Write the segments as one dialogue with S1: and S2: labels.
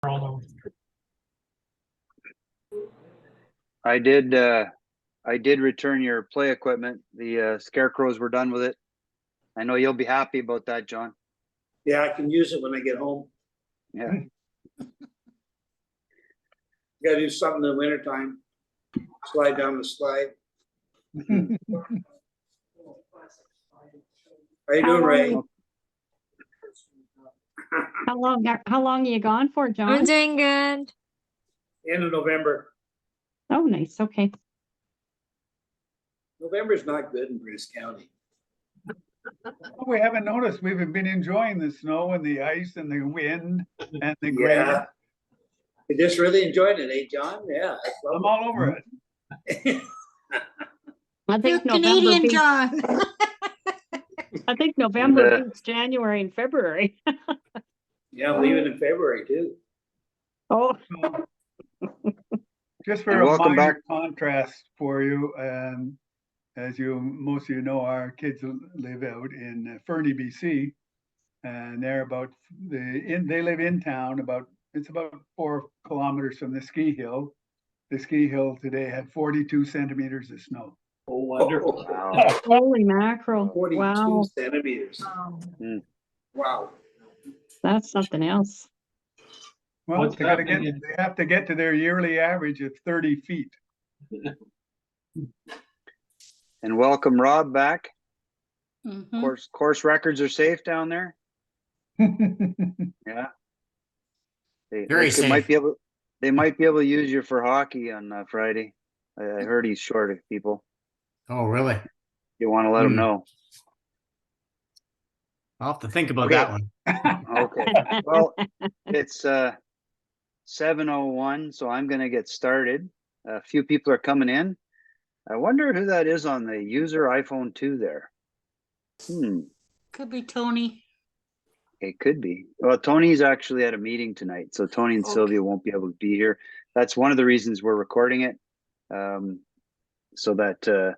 S1: I did return your play equipment. The scarecrows were done with it. I know you'll be happy about that, John.
S2: Yeah, I can use it when I get home.
S1: Yeah.
S2: Gotta do something in the wintertime. Slide down the slide. How you doing, Ray?
S3: How long are you gone for, John?
S4: I'm doing good.
S2: End of November.
S3: Oh, nice. Okay.
S2: November's not good in Bruce County.
S5: We haven't noticed. We've been enjoying the snow and the ice and the wind and the gray.
S2: Yeah. You're just really enjoying it, eh, John? Yeah.
S5: I'm all over it.
S3: I think
S4: You're
S3: November
S4: Canadian,
S3: beats,
S4: John.
S3: I think November beats January and February.
S2: Yeah, I'm leaving in February too.
S3: Oh,
S5: Just for
S1: And
S5: a
S1: welcome
S5: minor
S1: back.
S5: contrast for you, as most of you know, our kids live out in Fernie, BC, and they're they live in town it's about 4 kilometers from the ski hill. The ski hill today had 42 centimeters of snow.
S2: Oh, wonderful.
S1: Wow.
S3: holy mackerel.
S2: 42
S3: Wow.
S2: centimeters.
S1: Mm.
S2: Wow.
S3: That's something else.
S5: Well, they have to get to their yearly average of 30 feet.
S1: And welcome Rob back.
S4: Mhm.
S1: Course records are safe down there. Yeah.
S6: Very safe.
S1: They might be able to use you for hockey on Friday. I heard he's short of people.
S6: Oh, really?
S1: You want to let him know.
S6: I'll have to think about
S1: Okay.
S6: that one.
S1: Okay. Well, it's 7:01, so I'm going to get started. A few people are coming in. I wonder who that is on the user iPhone 2 there.
S4: Could be Tony.
S1: It could be. Well, Tony's actually at a meeting tonight, so Tony and Sylvia won't be able to be here. That's one of the reasons we're recording it, so that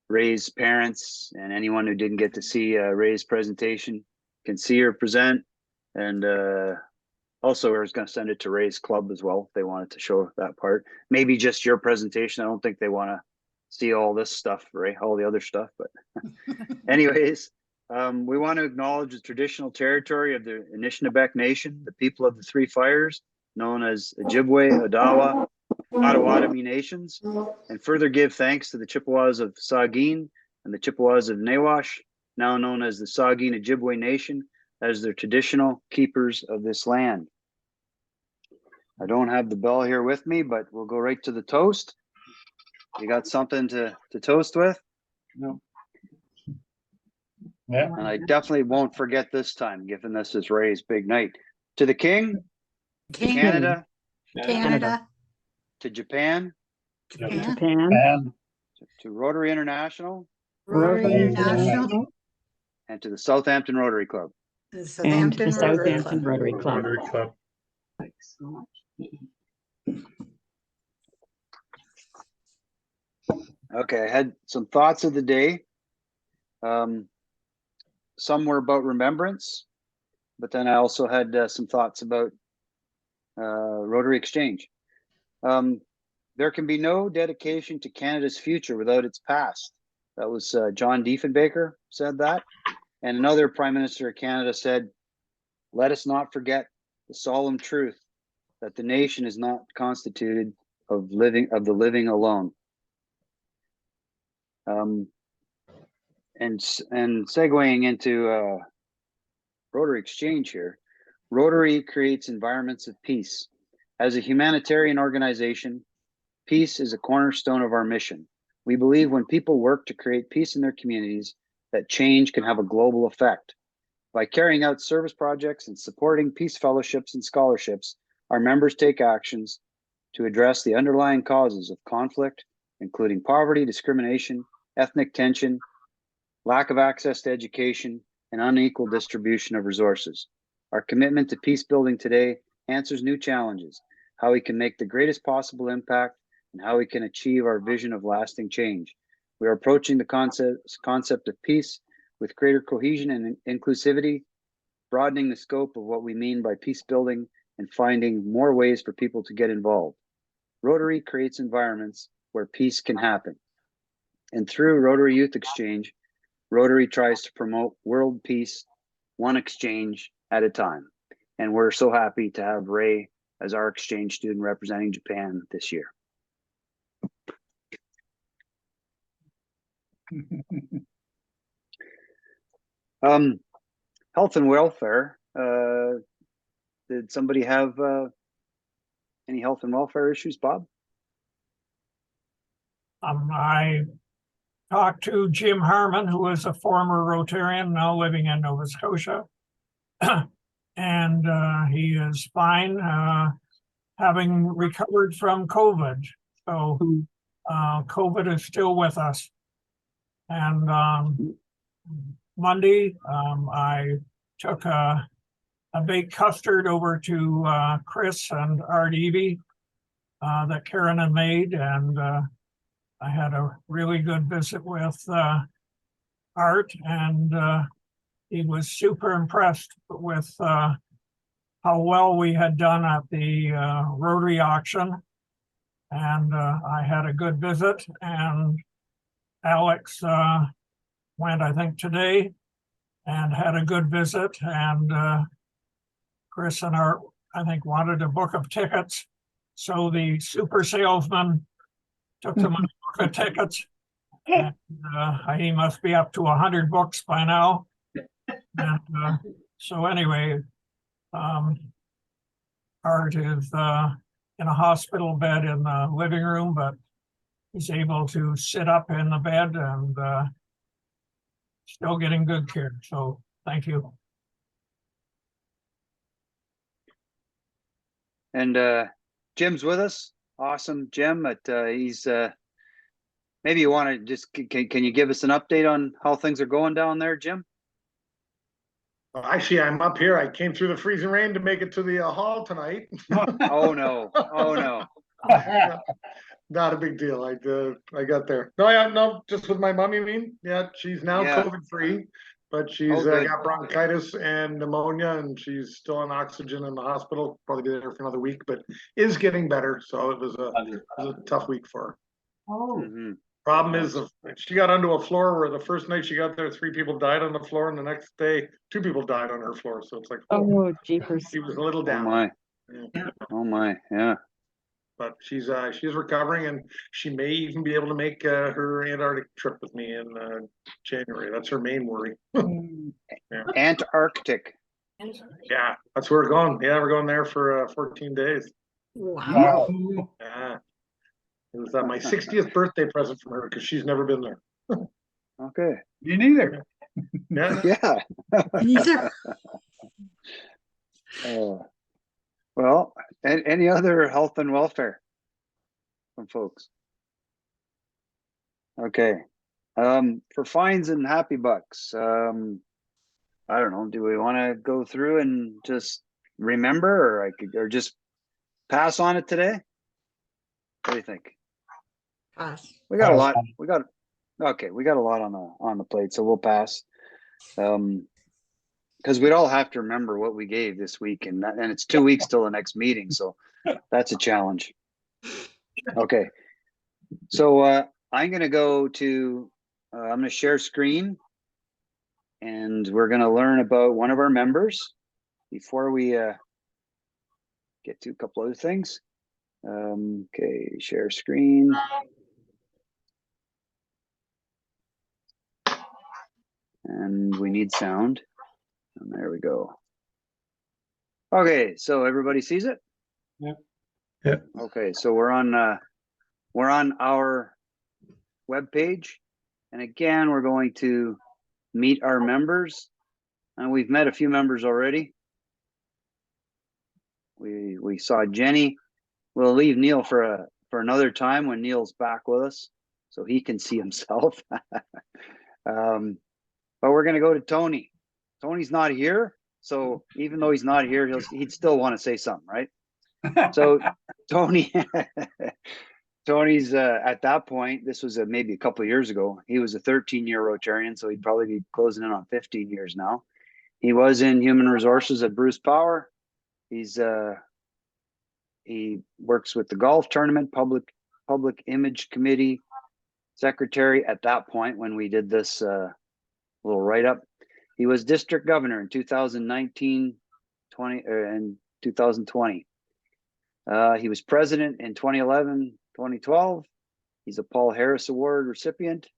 S1: Ray's parents and anyone who didn't get to see Ray's presentation can see her present. And also, we're going to send it to Ray's club as well if they wanted to show that part. Maybe just your presentation. I don't think they want to see all this stuff, Ray, all the other stuff. But anyways, we want to acknowledge the traditional territory of the Anishinaabe Nation, the people of the Three Fires, known as Ojibwe, Odawa, Potawatomi nations, and further give thanks to the Chippewas of Saugeen and the Chippewas of Nawash, now known as the Saugeen Ojibwe Nation, as their traditional keepers of this land. I don't have the bell here with me, but we'll go right to the toast. You got something to toast with?
S5: No. Yeah.
S1: And I definitely won't forget this time, given this is Ray's big night. To the King, to Canada,
S4: Canada.
S1: to Japan,
S3: Japan.
S1: to Rotary International,
S4: Rotary International.
S1: and to the Southampton Rotary Club.
S4: The
S3: And to the
S4: Southampton
S3: Southampton
S4: Rotary
S3: Rotary Club.
S5: Club.
S1: Okay, I had some thoughts of the day. Some were about remembrance, but then I also had some thoughts about Rotary Exchange. There can be no dedication to Canada's future without its past. That was John Diefenbaker said that. And another Prime Minister of Canada said, let us not forget the solemn truth that the nation is not constituted of the living alone. And segueing into Rotary Exchange here, Rotary creates environments of peace. As a humanitarian organization, peace is a cornerstone of our mission. We believe when people work to create peace in their communities, that change can have a global effect. By carrying out service projects and supporting peace fellowships and scholarships, our members take actions to address the underlying causes of conflict, including poverty, discrimination, ethnic tension, lack of access to education, and unequal distribution of resources. Our commitment to peace building today answers new challenges, how we can make the greatest possible impact, and how we can achieve our vision of lasting change. We are approaching the concept of peace with greater cohesion and inclusivity, broadening the scope of what we mean by peace building and finding more ways for people to get involved. Rotary creates environments where peace can happen. And through Rotary Youth Exchange, Rotary tries to promote world peace, one exchange at a time. And we're so happy to have Rei as our exchange student representing Japan this year. Health and welfare. Did somebody have any health and welfare issues, Bob?
S7: I talked to Jim Harmon, who is a former Rotarian, now living in Nova Scotia. And he is fine, having recovered from COVID. So COVID is still with us. And Monday, I took a baked custard over to Chris and Art Evie that Karen had made, and I had a really good visit with Art, and he was super impressed with how well we had done at the Rotary auction. And I had a good visit, and Alex went, I think, today and had a good visit. And Chris and Art, I think, wanted a book of tickets. So the super salesman took the money book of tickets. And, he must be up to 100 books by now. And so anyway, Art is in a hospital bed in the living room, but he's able to sit up in the bed and still getting good care. So thank you.
S1: And Jim's with us. Awesome, Jim. He's maybe you want to just can you give us an update on how things are going down there, Jim?
S8: Actually, I'm up here. I came through the freezing rain to make it to the hall tonight.
S1: Oh no! Oh no!
S8: Not a big deal. I got there. No, just with my mom. You mean? Yeah, she's now COVID free, but she's got bronchitis and pneumonia, and she's still on oxygen in the hospital. Probably be there for another week, but is getting better. So it was a tough week for her.
S7: Oh.
S1: Mm-hmm.
S8: Problem is, she got onto a floor where the first night she got there, 3 people died on the floor, and the next day, 2 people died on her floor. So it's like,
S3: oh, jeepers.
S8: she was a little down.
S1: Oh my!
S8: Yeah.
S1: Oh my! Yeah.
S8: But she's recovering, and she may even be able to make her Antarctic trip with me in January. That's her main worry.
S1: Yeah. Antarctic.
S8: Yeah, that's where we're going. Yeah, we're going there for 14 days.
S4: Wow.
S8: Yeah. It was my 60th birthday present from her because she's never been there.
S1: Okay.
S5: Me neither.
S8: Yeah.
S1: Yeah.
S4: Neither.
S1: Well, and any other health and welfare from folks? Okay. For fines and happy bucks, I don't know. Do we want to go through and just remember, or just pass on it today? What do you think?
S4: Pass.
S1: We got a lot. We got a lot on the plate, so we'll pass. Because we'd all have to remember what we gave this week, and it's 2 weeks till the next meeting, so that's a challenge. Okay, so I'm gonna go to I'm gonna share screen, and we're gonna learn about one of our members before we get to a couple other things. Okay, share screen. And we need sound. And there we go. Okay, so everybody sees it?
S5: Yeah.
S8: Yeah.
S1: Okay, so we're on our web page. And again, we're going to meet our members. And we've met a few members already. We saw Jenny. We'll leave Neil for another time when Neil's back with us, so he can see himself. But we're gonna go to Tony. Tony's not here, so even though he's not here, he'd still want to say something, right? So Tony, Tony's at that point. This was maybe a couple of years ago. He was a 13-year Rotarian, so he'd probably be closing in on 15 years now. He was in human resources at Bruce Power. He's He works with the golf tournament, public image committee secretary at that point when we did this little write-up. He was district governor in 2019, 20, and 2020. He was president in 2011, 2012. He's a Paul Harris Award recipient.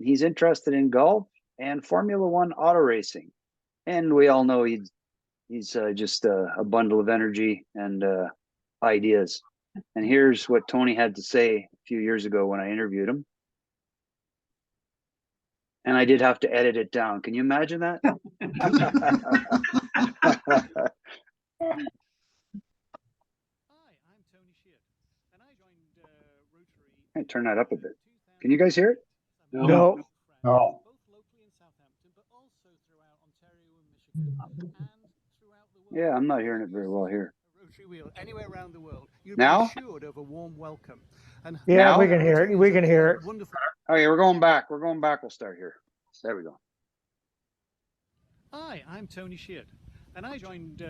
S1: He's interested in golf and Formula One auto racing. And we all know he's just a bundle of energy and ideas. And here's what Tony had to say a few years ago when I interviewed him. And I did have to edit it down. Can you imagine that? I turn that up a bit. Can you guys hear it?
S5: No.
S9: No.
S1: Yeah, I'm not hearing it very well here.
S9: Anywhere around the world, you'll
S1: Now?
S9: be assured of a warm welcome. And
S10: Yeah,
S1: Now?
S10: we can hear it. We can hear it.
S9: wonderful.
S1: Okay, we're going back. We'll start here. There we go.
S9: Hi, I'm Tony Sheard, and I joined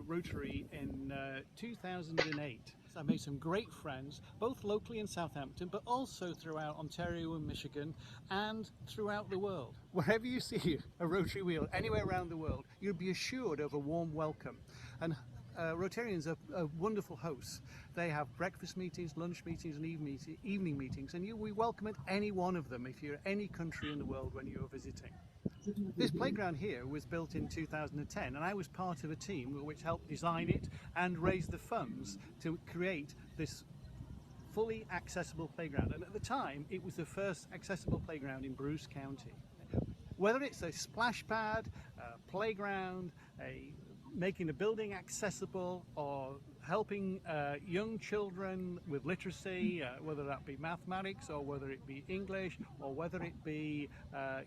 S9: Rotary in 2008. So I made some great friends, both locally in Southampton, but also throughout Ontario and Michigan, and throughout the world. Wherever you see a Rotary wheel, anywhere around the world, you'll be assured of a warm welcome. And Rotarians are wonderful hosts. They have breakfast meetings, lunch meetings, and evening meetings, and we welcome at any one of them if you're any country in the world when you're visiting. This playground here was built in 2010, and I was part of a team which helped design it and raise the funds to create this fully accessible playground. And at the time, it was the first accessible playground in Bruce County. Whether it's a splash pad, a playground, making a building accessible, or helping young children with literacy, whether that be mathematics or whether it be English or whether it be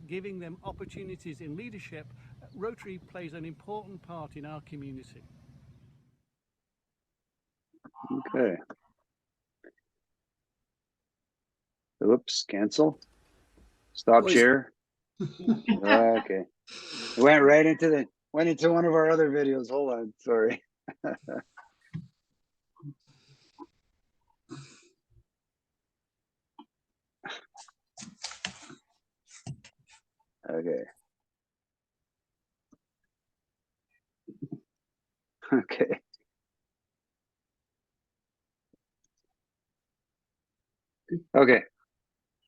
S9: giving them opportunities in leadership, Rotary plays an important part in our community.
S1: Okay. Oops, cancel. Stop share. Okay. It went right into one of our other videos. Hold on, sorry. Okay. Okay. Okay.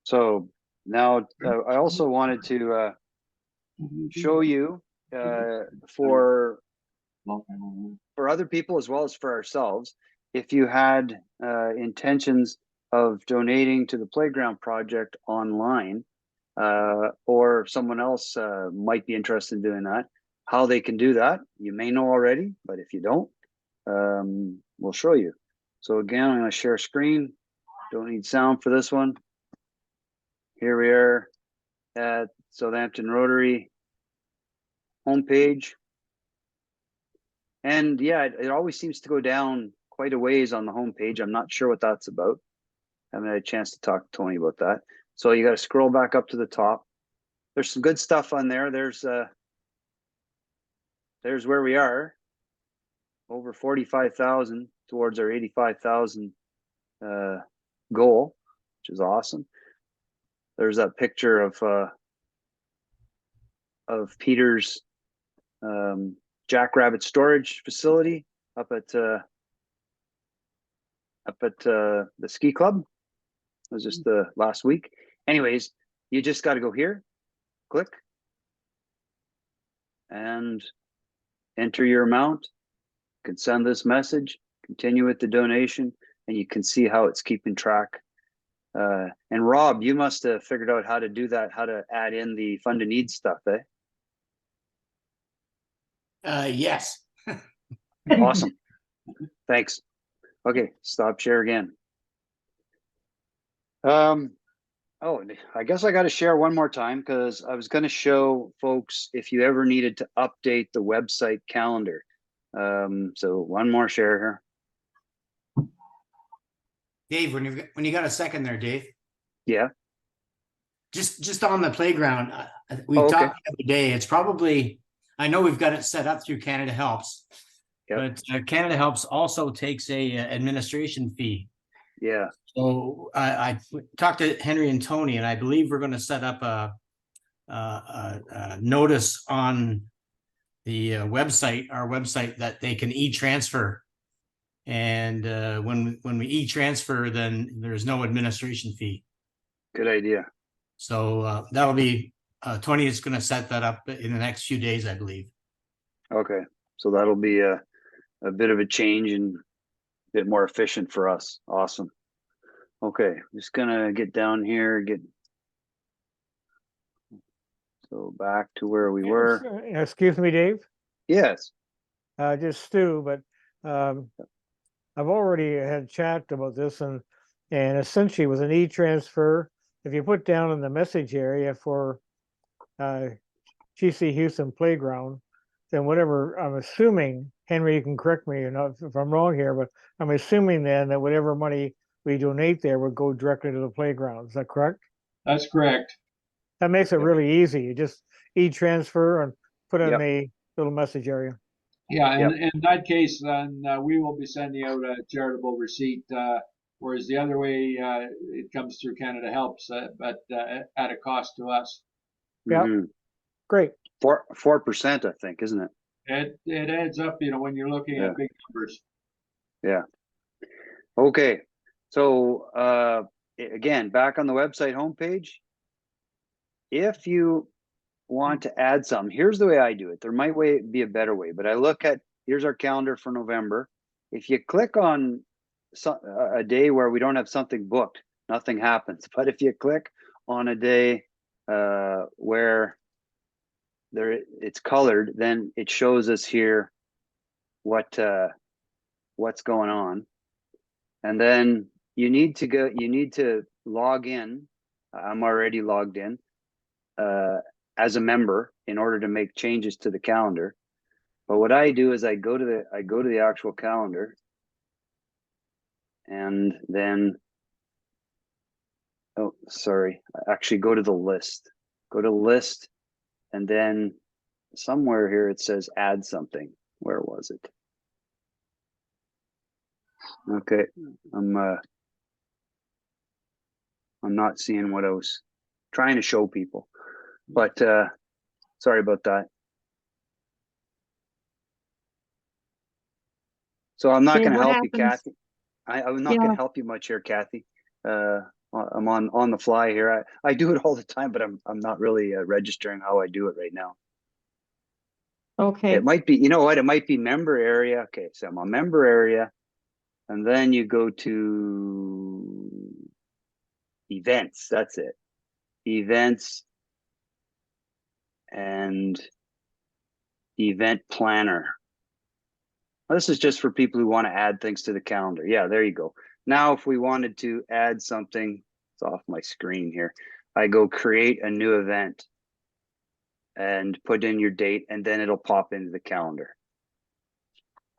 S1: So now I also wanted to show you for other people as well as for ourselves, if you had intentions of donating to the playground project online, or someone else might be interested in doing that, how they can do that. You may know already, but if you don't, we'll show you. So again, I'm going to share screen. Don't need sound for this one. Here we are at Southampton Rotary homepage. And yeah, it always seems to go down quite a ways on the homepage. I'm not sure what that's about. I haven't had a chance to talk to Tony about that. So you got to scroll back up to the top. There's some good stuff on there. There's where we are, over 45,000 towards our 85,000 goal, which is awesome. There's that picture of Peter's Jackrabbit storage facility up at the ski club. It was just the last week. Anyways, you just got to go here, click, and enter your amount. You can send this message, continue with the donation, and you can see how it's keeping track. And Rob, you must have figured out how to do that, how to add in the fund and needs stuff, eh?
S6: Yes.
S1: Awesome. Thanks. Okay, stop share again. Oh, I guess I got to share one more time because I was going to show folks if you ever needed to update the website calendar. So one more share here.
S6: Dave, when you got a second there, Dave.
S1: Yeah.
S6: Just on the playground, we talked the other day. It's probably, I know we've got it set up through Canada Helps. but Canada Helps also takes a administration fee.
S1: Yeah.
S6: So I talked to Henry and Tony, and I believe we're going to set up a notice on the website, our website, that they can e-transfer. And when we e-transfer, then there's no administration fee.
S1: Good idea.
S6: So that'll be Tony is going to set that up in the next few days, I believe.
S1: Okay. So that'll be a bit of a change and a bit more efficient for us. Awesome. Okay. Just gonna get down here, so back to where we were.
S10: Excuse me, Dave,
S1: Yes.
S10: just Stu, but I've already had chat about this, and essentially with an e-transfer, if you put down in the message area for GC Houston Playground, then whatever, I'm assuming, Henry, you can correct me if I'm wrong here, but I'm assuming then that whatever money we donate there would go directly to the playground. Is that correct?
S11: That's correct.
S10: That makes it really easy. You just e-transfer and put in
S1: Yep.
S10: the little message area.
S11: Yeah,
S1: Yep.
S11: and in that case, then we will be sending out a charitable receipt, whereas the other way, it comes through Canada Helps, but at a cost to us.
S10: Yeah.
S1: Mhm.
S10: Great.
S1: 4%, I think, isn't it?
S11: It adds up, when you're looking
S1: Yeah.
S11: at big numbers.
S1: Yeah. Okay. So again, back on the website homepage, if you want to add some, here's the way I do it. There might be a better way, but I look at, here's our calendar for November. If you click on a day where we don't have something booked, nothing happens. But if you click on a day where it's colored, then it shows us here what's going on. And then you need to log in. I'm already logged in as a member in order to make changes to the calendar. But what I do is I go to the actual calendar, and then I actually go to the list. Go to list, and then somewhere here it says add something. Where was it? Okay, I'm not seeing what I was trying to show people, but sorry about that. So I'm not
S3: Dave,
S1: going to
S3: what
S1: help you,
S3: happens-
S1: Kathy. I'm not going to help you much here, Kathy. I'm on the fly here. I do it all the time, but I'm not really registering how I do it right now.
S3: Okay.
S1: It might be, you know what? It might be member area. Okay, so I'm on member area, and then you go to events. That's it. Events and event planner. This is just for people who want to add things to the calendar. Yeah, there you go. Now, if we wanted to add something, it's off my screen here. I go create a new event and put in your date, and then it'll pop into the calendar.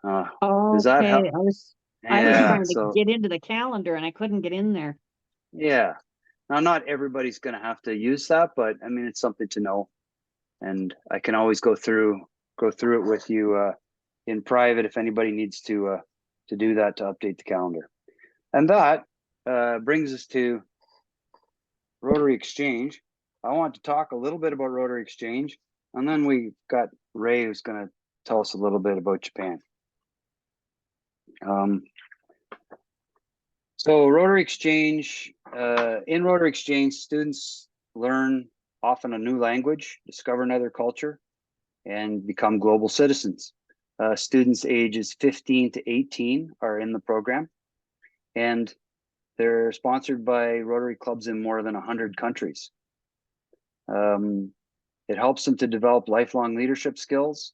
S1: Does that help?
S3: I was trying to get into the calendar and I couldn't get in there.
S1: Yeah. Now, not everybody's going to have to use that, but I mean, it's something to know. And I can always go through it with you in private if anybody needs to do that, to update the calendar. And that brings us to Rotary Exchange. I want to talk a little bit about Rotary Exchange, and then we got Ray who's going to tell us a little bit about Japan. So Rotary Exchange, in Rotary Exchange, students learn often a new language, discover another culture, and become global citizens. Students ages 15 to 18 are in the program, and they're sponsored by Rotary clubs in more than 100 countries. It helps them to develop lifelong leadership skills,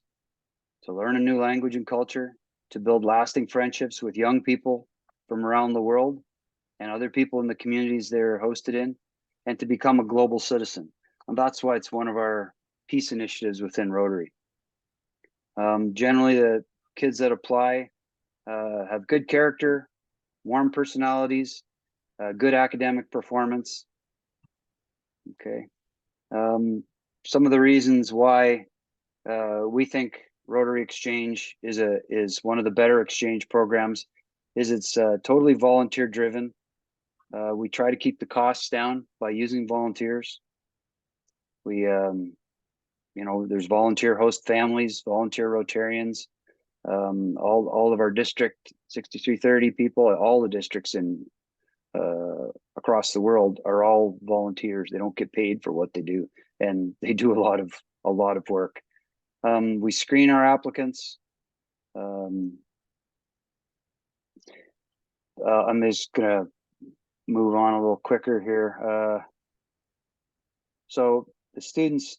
S1: to learn a new language and culture, to build lasting friendships with young people from around the world and other people in the communities they're hosted in, and to become a global citizen. And that's why it's one of our peace initiatives within Rotary. Generally, the kids that apply have good character, warm personalities, good academic performance. Okay. Some of the reasons why we think Rotary Exchange is one of the better exchange programs. It's totally volunteer driven. We try to keep the costs down by using volunteers. We, there's volunteer host families, volunteer Rotarians. All of our district 6330 people, all the districts in across the world are all volunteers. They don't get paid for what they do, and they do a lot of work. We screen our applicants. I'm just gonna move on a little quicker here. So the students,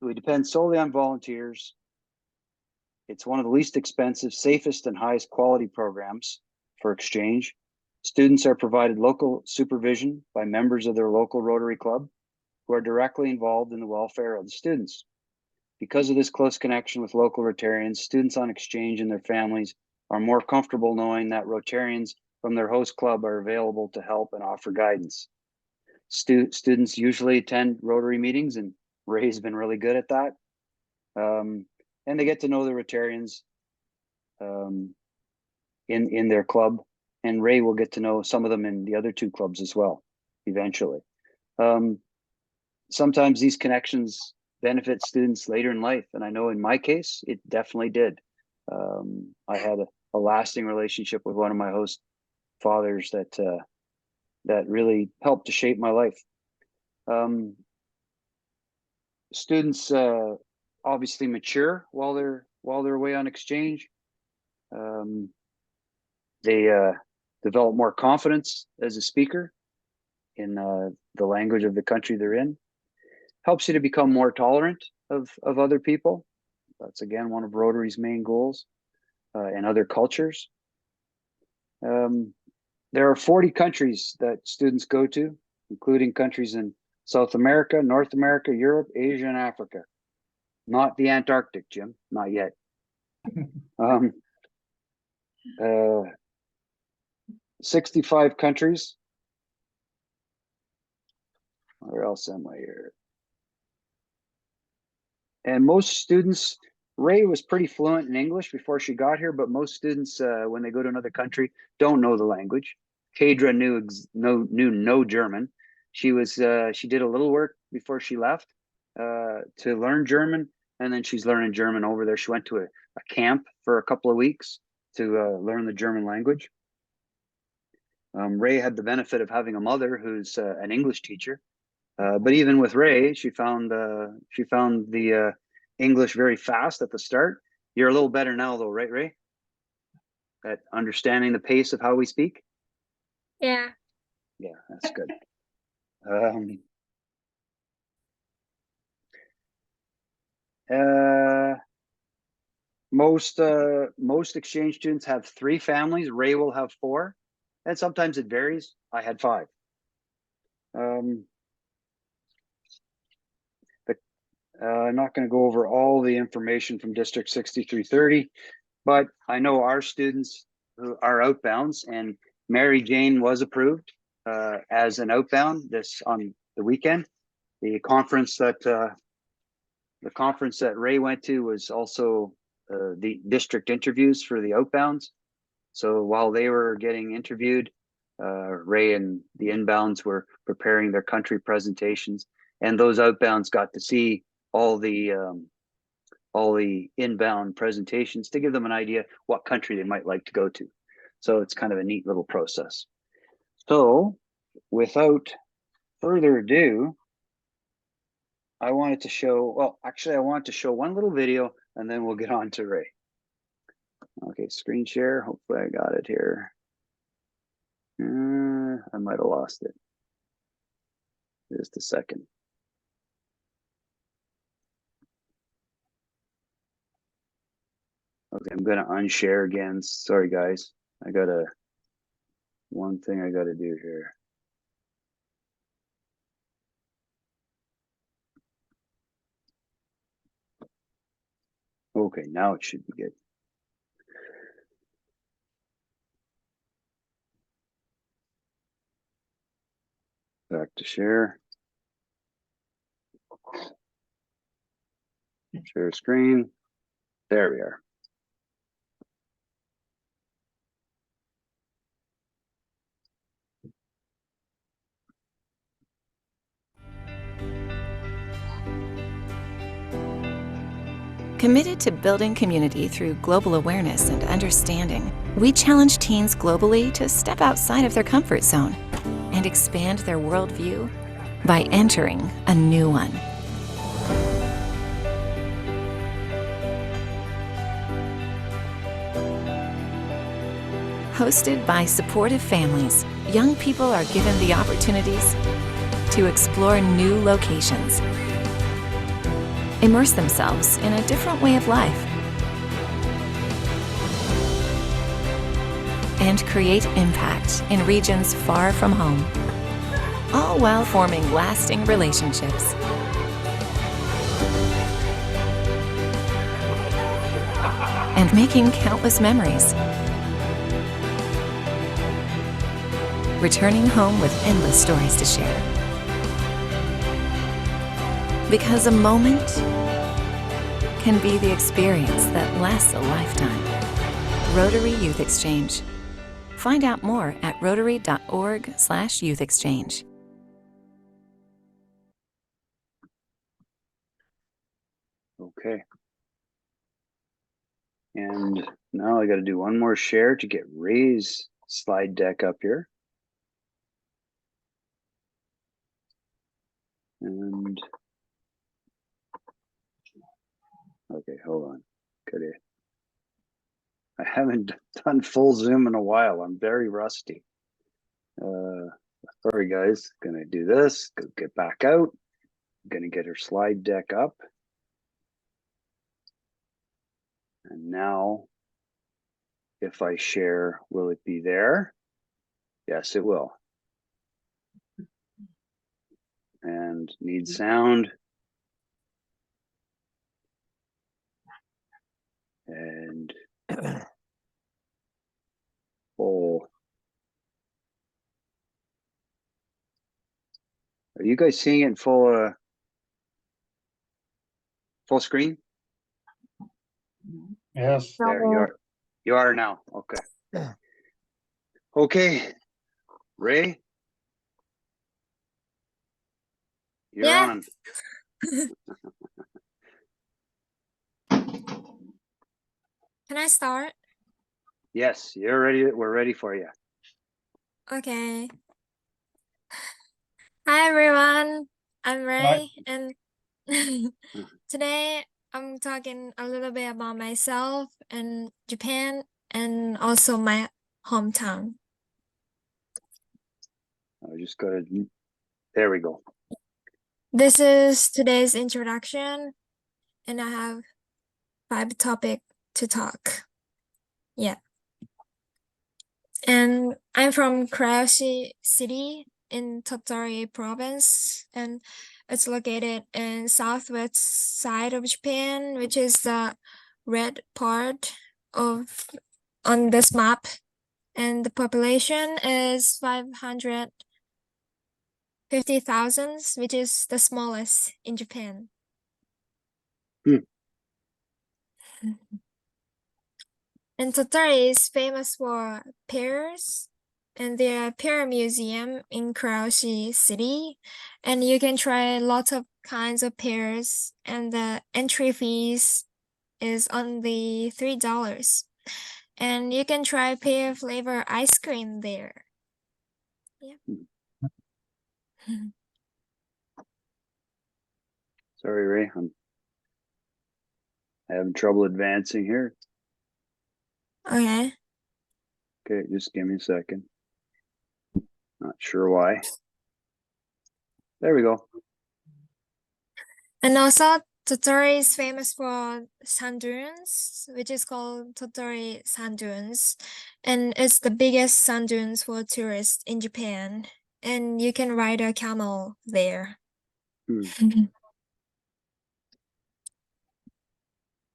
S1: we depend solely on volunteers. It's one of the least expensive, safest, and highest quality programs for exchange. Students are provided local supervision by members of their local Rotary Club who are directly involved in the welfare of the students. Because of this close connection with local Rotarians, students on exchange and their families are more comfortable knowing that Rotarians from their host club are available to help and offer guidance. Students usually attend Rotary meetings, and Ray's been really good at that. And they get to know the Rotarians in their club, and Ray will get to know some of them in the other two clubs as well, eventually. Sometimes these connections benefit students later in life, and I know in my case, it definitely did. I had a lasting relationship with one of my host fathers that really helped to shape my life. Students obviously mature while they're away on exchange. They develop more confidence as a speaker in the language of the country they're in. Helps you to become more tolerant of other people. That's again one of Rotary's main goals, and other cultures. There are 40 countries that students go to, including countries in South America, North America, Europe, Asia, and Africa. Not the Antarctic, Jim, not yet. 65 countries. Where else am I here? And most students, Ray was pretty fluent in English before she got here, but most students, when they go to another country, don't know the language. Kadra knew no German. She did a little work before she left to learn German, and then she's learning German over there. She went to a camp for a couple of weeks to learn the German language. Ray had the benefit of having a mother who's an English teacher. But even with Ray, she found the English very fast at the start. You're a little better now, though, right, Ray? At understanding the pace of how we speak.
S12: Yeah.
S1: Yeah, that's good. Most exchange students have 3 families. Ray will have 4, and sometimes it varies. I had 5. I'm not going to go over all the information from District 6330, but I know our students who are outbounds, and Mary Jane was approved as an outbound on the weekend. The conference that Ray went to was also the district interviews for the outbounds. So while they were getting interviewed, Ray and the inbounds were preparing their country presentations, and those outbounds got to see all the inbound presentations to give them an idea what country they might like to go to. So it's kind of a neat little process. So without further ado, I wanted to show one little video, and then we'll get on to Ray. Okay, screen share. Hopefully I got it here. I might have lost it. Just a second. Okay, I'm gonna unshare again. Sorry guys. I got one thing I gotta do here. Okay, now it should be good. Back to share. Share screen. There we are.
S12: Committed to building community through global awareness and understanding, we challenge teens globally to step outside of their comfort zone and expand their worldview by entering a new one. Hosted by supportive families, young people are given the opportunities to explore new locations, immerse themselves in a different way of life, and create impact in regions far from home, all while forming lasting relationships. And making countless memories. Returning home with endless stories to share. Because a moment can be the experience that lasts a lifetime. Rotary Youth Exchange. Find out more at rotary.org/youth exchange.
S1: Okay. And now I got to do one more share to get Ray's slide deck up here. And okay, hold on. I haven't done full Zoom in a while. I'm very rusty. Sorry guys, gonna do this, go get back out. Gonna get her slide deck up. And now, if I share, will it be there? Yes, it will. And need sound. And full. Are you guys seeing it in full screen?
S8: Yes.
S1: There you are. You are now. Okay. Okay. Ray. You're on.
S13: Can I start?
S1: Yes, you're ready. We're ready for you.
S13: Okay. Hi everyone, I'm Ray, and today I'm talking a little bit about myself and Japan and also my hometown.
S1: I just gotta, there we go.
S13: This is today's introduction, and I have 5 topics to talk. Yeah. And I'm from Kurayoshi City in Tottori province, and it's located in southwest side of Japan, which is the red part of on this map. And the population is 550,000, which is the smallest in Japan. And Tottori is famous for pears, and there are pear museum in Kurayoshi City, and you can try lots of kinds of pears, and the entry fees is only $3, and you can try pear flavor ice cream there. Yeah.
S1: Sorry, Ray. I'm having trouble advancing here.
S13: Okay.
S1: Okay, just give me a second. Not sure why. There we go.
S13: And also, Tottori is famous for sand dunes, which is called Tottori Sand Dunes. And it's the biggest sand dunes for tourists in Japan. And you can ride a camel there.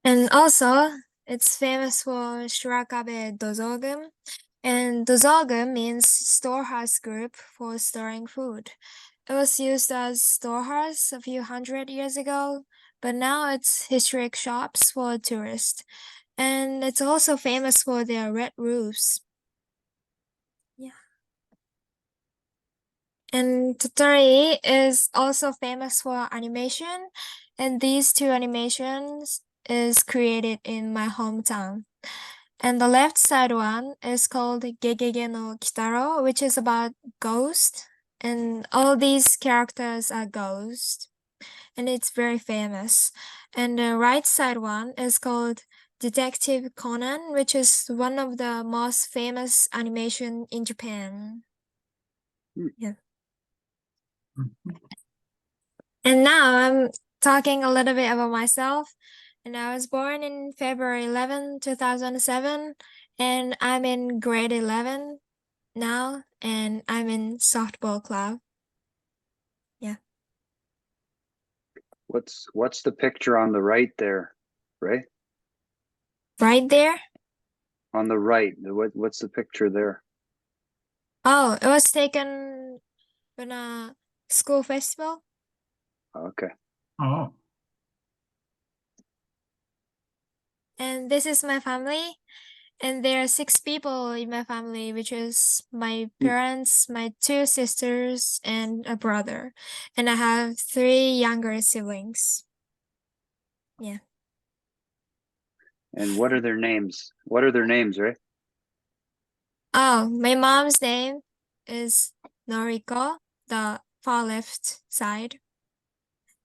S13: And also, it's famous for Shirakabe Dozogum. And Dozogum means storehouse group for storing food. It was used as storehouse a few hundred years ago, but now it's historic shops for tourists. And it's also famous for their red roofs. Yeah. And Tottori is also famous for animation, and these two animations is created in my hometown. And the left side one is called Gegege no Kitaro, which is about ghost. And all these characters are ghosts. And it's very famous. And the right side one is called Detective Conan, which is one of the most famous animation in Japan. Yeah. And now I'm talking a little bit about myself. And I was born in February 11, 2007, and I'm in grade 11 now, and I'm in softball club. Yeah.
S1: What's the picture on the right there, Ray?
S13: Right there?
S1: On the right, what's the picture there?
S13: Oh, it was taken in a school festival.
S1: Okay.
S5: Oh.
S13: And this is my family. And there are 6 people in my family, which is my parents, my 2 sisters, and a brother. And I have 3 younger siblings. Yeah.
S1: And what are their names? What are their names, Ray?
S13: Oh, my mom's name is Noriko, the far left side.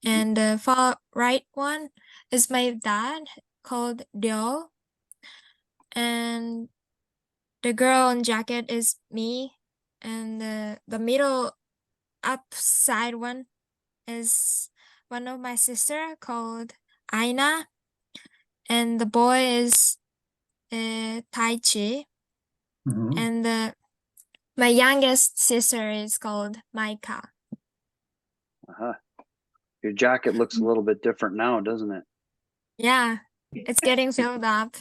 S13: And the far right one is my dad, called Ryo. And the girl on jacket is me. And the middle upside one is one of my sister called Aina. And the boy is Taichi. And my youngest sister is called Maika.
S1: Uh-huh. Your jacket looks a little bit different now, doesn't it?
S13: Yeah, it's getting filled up.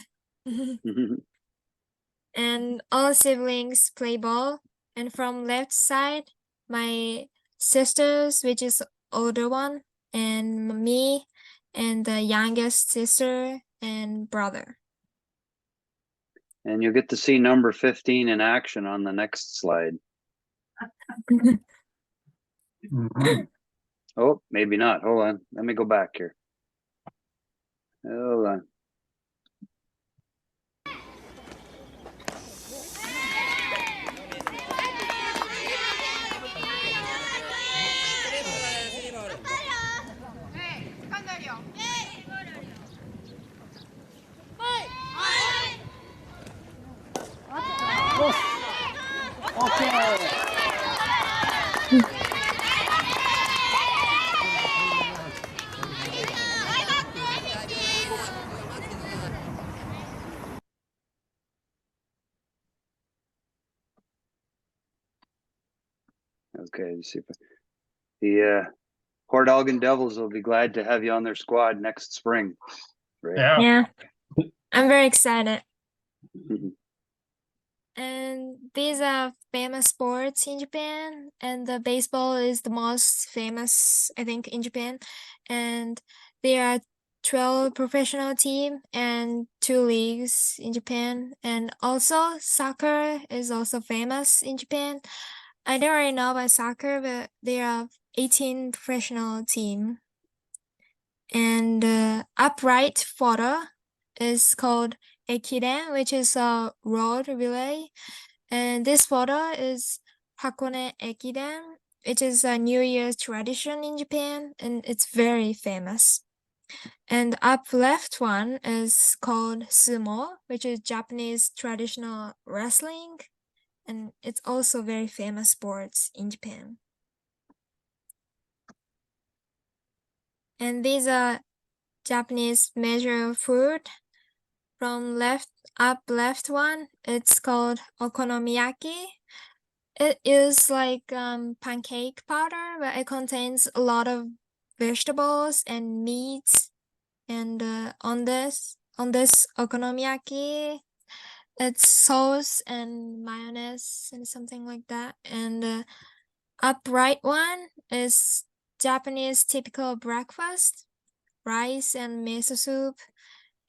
S13: And all siblings play ball. And from left side, my sisters, which is older one, and me, and the youngest sister and brother.
S1: And you'll get to see number 15 in action on the next slide. Oh, maybe not. Hold on. Let me go back here. Hold on. Okay, let's see if the Port Elgin Devils will be glad to have you on their squad next spring. Right?
S13: Yeah. I'm very excited. And these are famous sports in Japan, and the baseball is the most famous, I think, in Japan. And there are 12 professional team and 2 leagues in Japan. And also soccer is also famous in Japan. I don't really know about soccer, but there are 18 professional team. And the upright photo is called Ekiden, which is a road relay. And this photo is Hakone Ekiden, which is a New Year's tradition in Japan, and it's very famous. And up left one is called sumo, which is Japanese traditional wrestling, and it's also very famous sports in Japan. And these are Japanese measure of food. From left one, it's called okonomiyaki. It is like pancake powder, but it contains a lot of vegetables and meats. And on this okonomiyaki, it's sauce and mayonnaise and something like that. And upright one is Japanese typical breakfast. rice and miso soup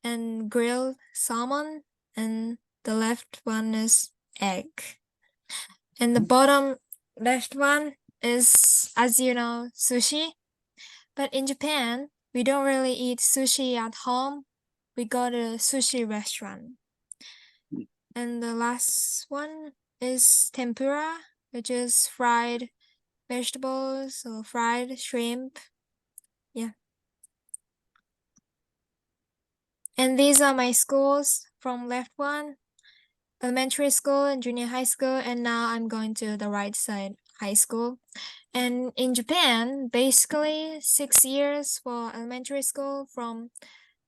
S13: and grilled salmon, and the left one is egg. And the bottom left one is, as you know, sushi. But in Japan, we don't really eat sushi at home. We go to sushi restaurant. And the last one is tempura, which is fried vegetables or fried shrimp. Yeah. And these are my schools from left one, elementary school and junior high school, and now I'm going to the right side, high school. And in Japan, basically 6 years for elementary school from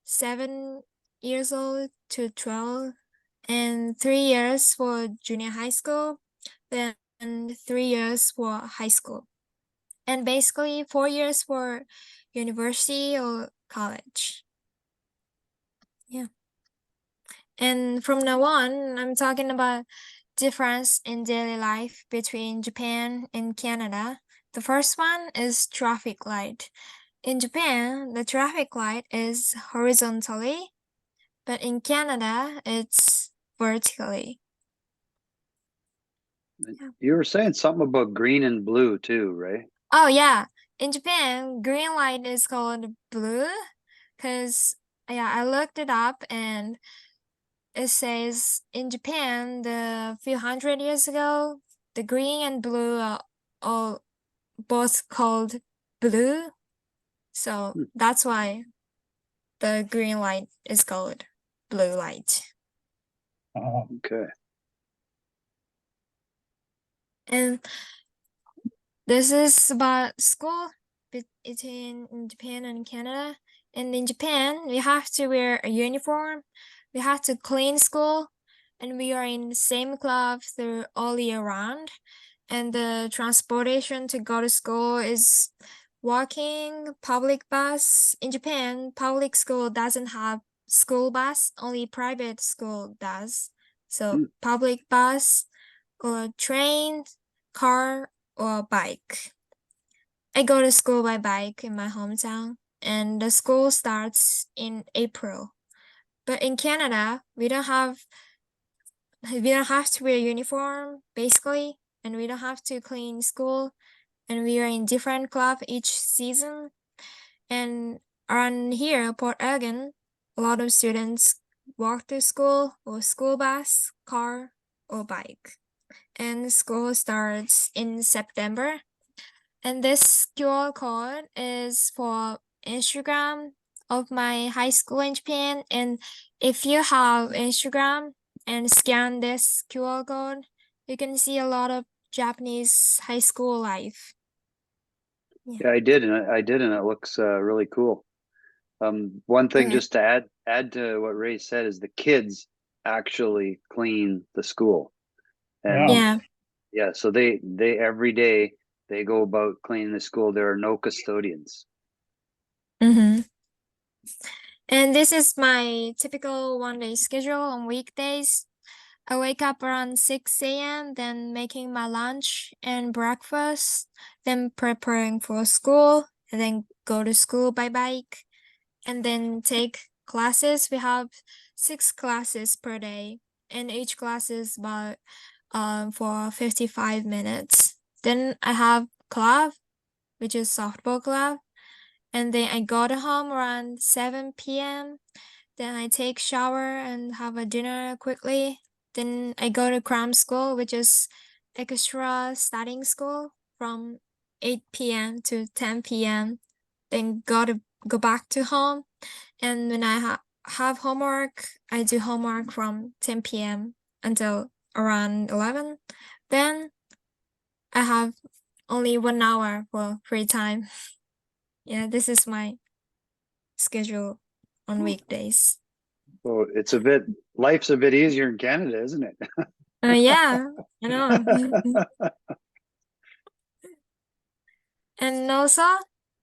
S13: 7 years old to 12, and 3 years for junior high school, then 3 years for high school, and basically 4 years for university or college. Yeah. And from now on, I'm talking about difference in daily life between Japan and Canada. The first one is traffic light. In Japan, the traffic light is horizontally, but in Canada, it's vertically.
S1: You were saying something about green and blue too, right?
S13: Oh yeah, in Japan, green light is called blue, because yeah, I looked it up and it says in Japan, the few hundred years ago, the green and blue are all both called blue. So that's why the green light is called blue light.
S1: Okay.
S13: And this is about school between Japan and Canada. And in Japan, we have to wear a uniform. We have to clean school, and we are in the same club through all year round. And the transportation to go to school is walking, public bus. In Japan, public school doesn't have school bus, only private school does. So public bus or train, car, or bike. I go to school by bike in my hometown, and the school starts in April. But in Canada, we don't have to wear uniform basically, and we don't have to clean school, and we are in different club each season. And around here, Port Elgin, a lot of students walk to school or school bus, car, or bike. And school starts in September. And this QR code is for Instagram of my high school in Japan. And if you have Instagram and scan this QR code, you can see a lot of Japanese high school life.
S1: Yeah, I did, and it looks really cool. One thing just to add to what Ray said is the kids actually clean the school. And yeah, so they every day they go about cleaning the school. There are no custodians.
S13: And this is my typical one-day schedule on weekdays. I wake up around 6 a.m., then making my lunch and breakfast, then preparing for school, and then go to school by bike, and then take classes. We have 6 classes per day, and each class is about for 55 minutes. Then I have club, which is softball club, and then I go to home around 7 p.m. Then I take shower and have a dinner quickly. Then I go to cram school, which is extra studying school from 8 p.m. to 10 p.m. Then go back to home. And when I have homework, I do homework from 10 p.m. until around 11. Then I have only 1 hour for free time. Yeah, this is my schedule on weekdays.
S1: Well, life's a bit easier in Canada, isn't it?
S13: Yeah, I know. And also,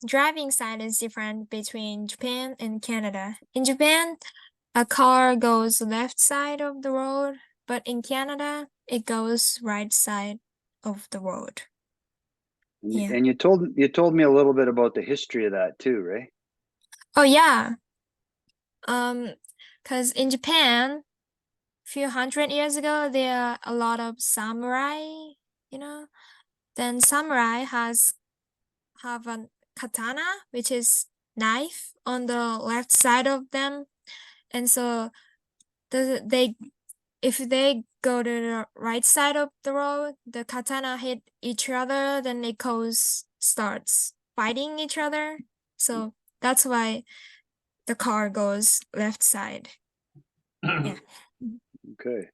S13: driving side is different between Japan and Canada. In Japan, a car goes left side of the road, but in Canada, it goes right side of the road.
S1: And you told me a little bit about the history of that too, right?
S13: Oh yeah. Because in Japan, few hundred years ago, there are a lot of samurai, you know. Then samurai have a katana, which is knife on the left side of them, and so if they go to the right side of the road, the katana hit each other, then it starts fighting each other. So that's why the car goes left side. Yeah.
S1: Okay.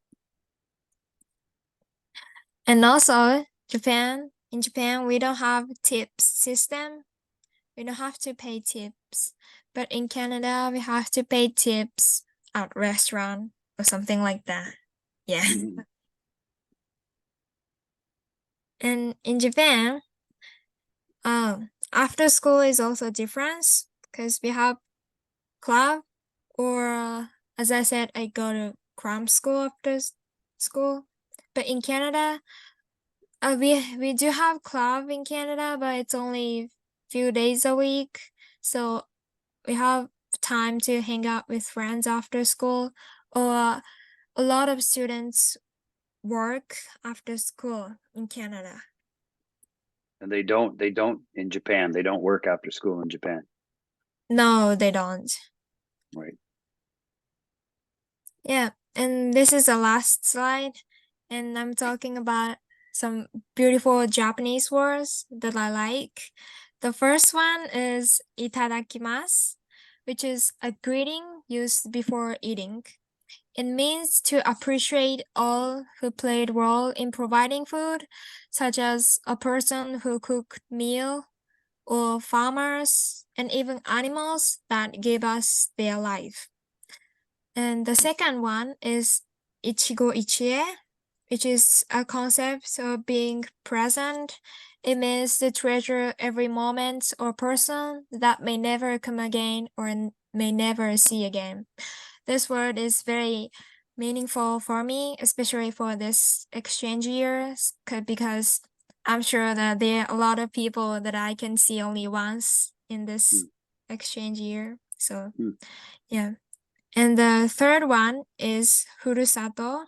S13: And also in Japan, we don't have tips system. We don't have to pay tips. But in Canada, we have to pay tips at restaurant or something like that. Yeah. And in Japan, after school is also different because we have club or as I said, I go to cram school after school. But in Canada, we do have club in Canada, but it's only few days a week. So we have time to hang out with friends after school, or a lot of students work after school in Canada.
S1: And they don't in Japan. They don't work after school in Japan.
S13: No, they don't.
S1: Right.
S13: Yeah, and this is the last slide, and I'm talking about some beautiful Japanese words that I like. The first one is itadakimasu, which is a greeting used before eating. It means to appreciate all who played role in providing food, such as a person who cooked meal, or farmers, and even animals that gave us their life. And the second one is ichigo ichie, which is a concept of being present. It means to treasure every moment or person that may never come again or may never see again. This word is very meaningful for me, especially for this exchange year, because I'm sure that there are a lot of people that I can see only once in this exchange year. So, yeah. And the third one is furusato,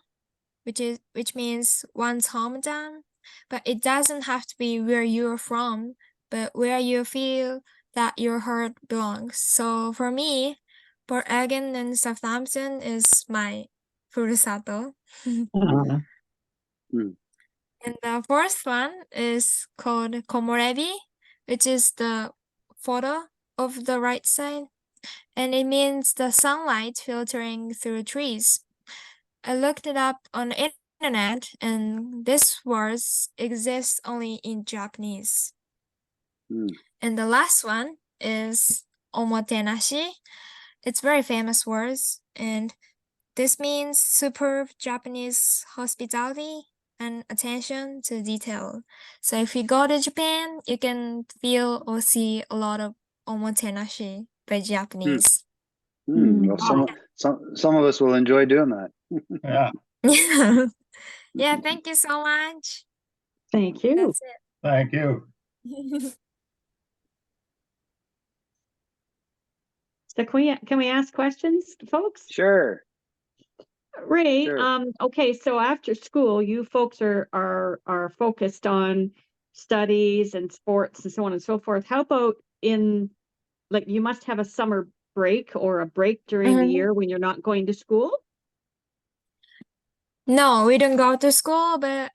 S13: which means one's hometown, but it doesn't have to be where you're from, but where you feel that your heart belongs. So for me, Port Elgin and Southampton is my furusato. And the fourth one is called komorebi, which is the photo of the right side, and it means the sunlight filtering through trees. I looked it up on the internet, and this words exist only in Japanese. And the last one is omotenashi. It's very famous words, and this means superb Japanese hospitality and attention to detail. So if you go to Japan, you can feel or see a lot of omotenashi by Japanese.
S1: Well, some of us will enjoy doing that.
S5: Yeah.
S13: Yeah, thank you so much.
S3: Thank you.
S13: That's it.
S5: Thank you.
S3: So can we ask questions, folks?
S1: Sure.
S3: Ray,
S1: Sure.
S3: okay, so after school, you folks are focused on studies and sports and so on and so forth. How about like you must have a summer break or a break during the year when you're not going to school?
S13: No, we don't go to school, but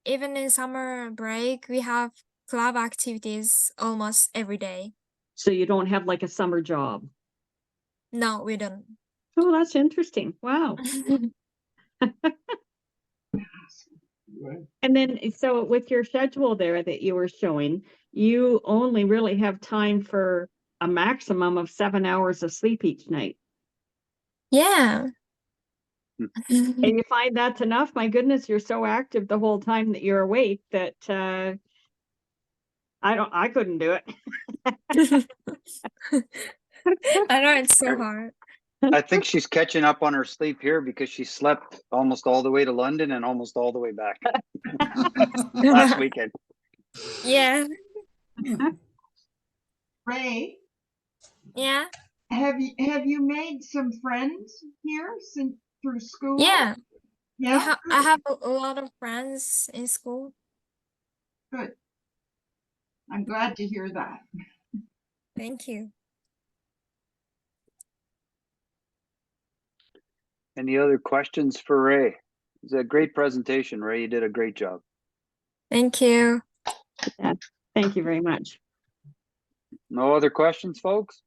S13: even in summer break, we have club activities almost every day.
S3: So you don't have like a summer job?
S13: No, we don't.
S3: Oh, that's interesting. Wow. And then, so with your schedule there that you were showing, you only really have time for a maximum of 7 hours of sleep each night.
S13: Yeah.
S3: And you find that's enough? My goodness, you're so active the whole time that you're awake that I couldn't do it.
S13: I know it's so hard.
S1: I think she's catching up on her sleep here because she slept almost all the way to London and almost all the way back last weekend.
S13: Yeah.
S4: Ray,
S13: Yeah.
S14: Have you made some friends here since through school?
S13: Yeah,
S14: Yeah.
S13: I have a lot of friends in school.
S14: Good. I'm glad to hear that.
S13: Thank you.
S1: Any other questions for Ray? It's a great presentation, Ray. You did a great job.
S13: Thank you.
S3: Yeah, thank you very much.
S1: No other questions, folks?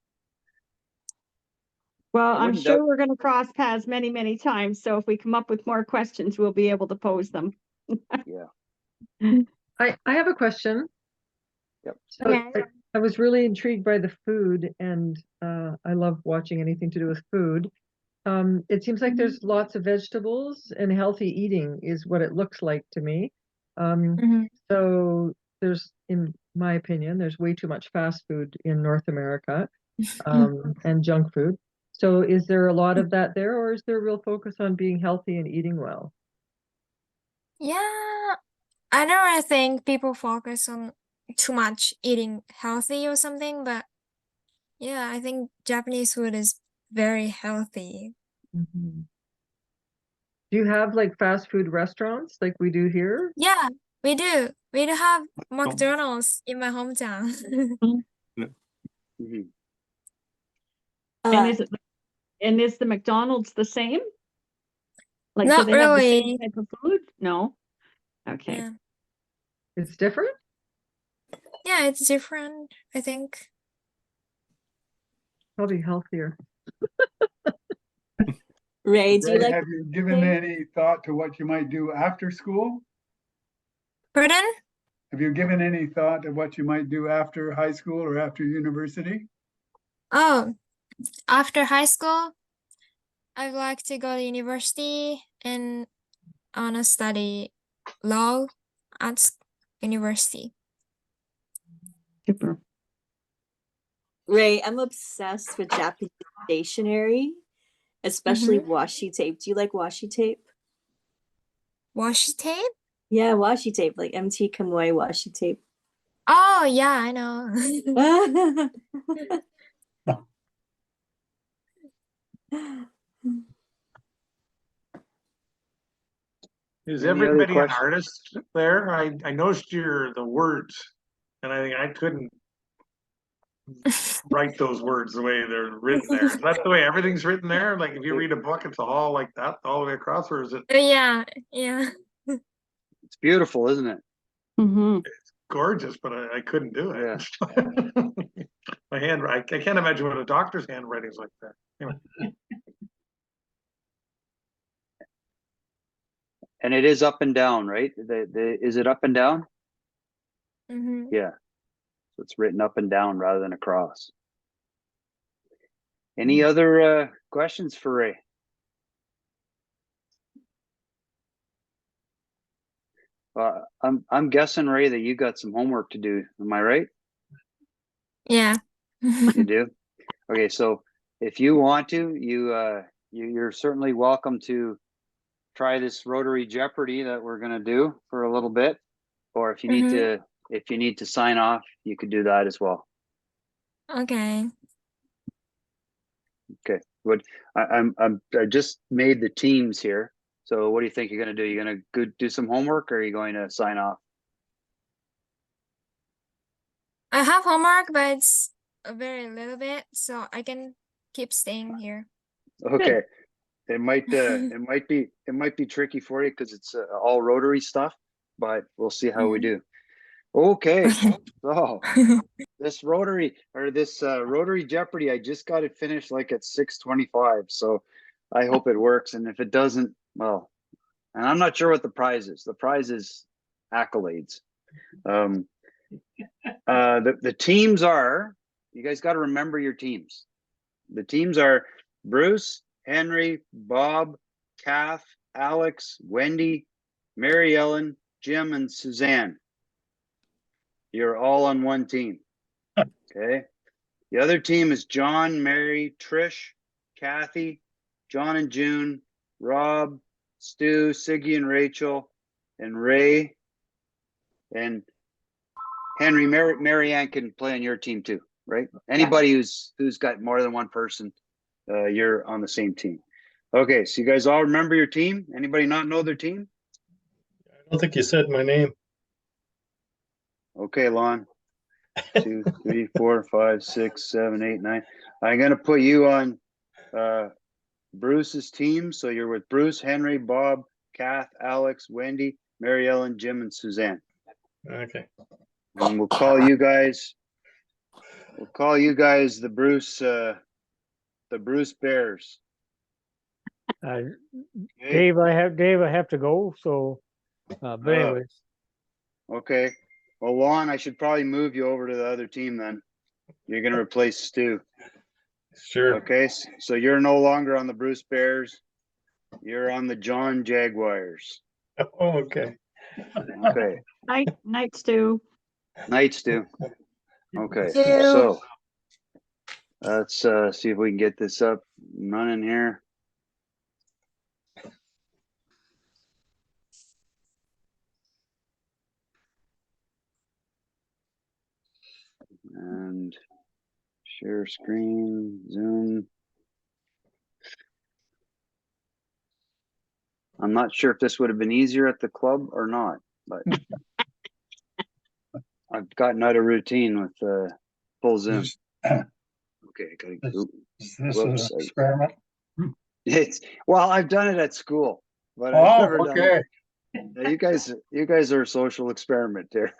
S3: Well, I'm
S1: wouldn't
S3: sure
S1: doubt-
S3: we're going to cross paths many, many times. So if we come up with more questions, we'll be able to pose them.
S1: Yeah.
S15: I have a question.
S1: Yep.
S15: So
S13: Okay.
S15: I was really intrigued by the food, and I love watching anything to do with food. It seems like there's lots of vegetables, and healthy eating is what it looks like to me. So there's, in my opinion, there's way too much fast food in North America, and junk food. So is there a lot of that there, or is there a real focus on being healthy and eating well?
S13: Yeah, I don't think people focus on too much eating healthy or something, but yeah, I think Japanese food is very healthy.
S15: Do you have like fast food restaurants like we do here?
S13: Yeah, we do. We do have McDonald's in my hometown.
S1: Mhm.
S3: And is the McDonald's the same? Like, do
S13: Not
S3: they have the same
S13: really.
S3: type of food? No. Okay.
S13: Yeah.
S15: It's different?
S13: Yeah, it's different, I think.
S15: Probably healthier.
S5: Ray, have you given any thought to what you might do after school?
S13: Pardon?
S5: Have you given any thought to what you might do after high school or after university?
S13: Oh, after high school, I'd like to go to university and wanna study law at university.
S3: Super.
S16: Ray, I'm obsessed with Japanese stationery, especially washi tape. Do you like washi tape?
S13: Washi tape?
S16: Yeah, washi tape, like MT Kamui washi tape.
S13: Oh, yeah, I know.
S8: Is
S1: Any other
S8: everybody an
S1: questions?
S8: artist there? I noticed the words, and I think I couldn't write those words the way they're written there. Is that the way everything's written there? Like if you read a book, it's all like that all the way across, or is it
S13: Yeah.
S1: It's beautiful, isn't it?
S8: gorgeous? But I couldn't do it. My hand, I can't imagine what a doctor's handwriting is like that. Anyway.
S1: And it is up and down, right? Is it up and down? Yeah. So it's written up and down rather than across. Any other questions for Ray? I'm guessing, Ray, that you got some homework to do. Am I right?
S13: Yeah.
S1: You do? Okay, so if you want to, you're certainly welcome to try this Rotary Jeopardy that we're going to do for a little bit, or if you need to sign off, you could do that as well.
S13: Okay.
S1: Okay. I just made the teams here. So what do you think you're going to do? You're going to go do some homework, or are you going to sign off?
S13: I have homework, but it's a very little bit, so I can keep staying here.
S1: Okay. It might be tricky for you because it's all Rotary stuff, but we'll see how we do. Okay. So this Rotary Jeopardy, I just got it finished like at 6:25. So I hope it works. And if it doesn't, well, and I'm not sure what the prize is. The prize is accolades. The teams are, you guys got to remember your teams. The teams are Bruce, Henry, Bob, Kath, Alex, Wendy, Mary Ellen, Jim, and Suzanne. You're all on one team. Okay. The other team is John, Mary, Trish, Kathy, John and June, Rob, Stu, Siggy and Rachel, and Ray, and Henry. Mary Ann can play on your team too. right? Anybody who's got more than one person, you're on the same team. Okay, so you guys all remember your team? Anybody not know their team?
S17: I don't think you said my name.
S1: Okay, Lon. 2, 3, 4, 5, 6, 7, 8, 9. I'm gonna put you on Bruce's team. So you're with Bruce, Henry, Bob, Kath, Alex, Wendy, Mary Ellen, Jim, and Suzanne.
S17: Okay.
S1: And we'll call you guys the Bruce Bears.
S10: Dave, I have to go. So, but anyways,
S1: Okay. Well, Lon, I should probably move you over to the other team then. You're gonna replace Stu.
S17: Sure.
S1: Okay, so you're no longer on the Bruce Bears. You're on the John Jaguars.
S17: Oh, okay.
S1: Okay.
S3: Night, Stu.
S1: Night, Stu. Okay,
S4: Stu.
S1: so let's see if we can get this up and running here. And share screen, Zoom. I'm not sure if this would have been easier at the club or not, but I've gotten out of routine with full Zoom. Okay,
S17: Is this an experiment?
S1: Well, I've done it at school, but I've never done
S17: okay.
S1: it. You guys are a social experiment here.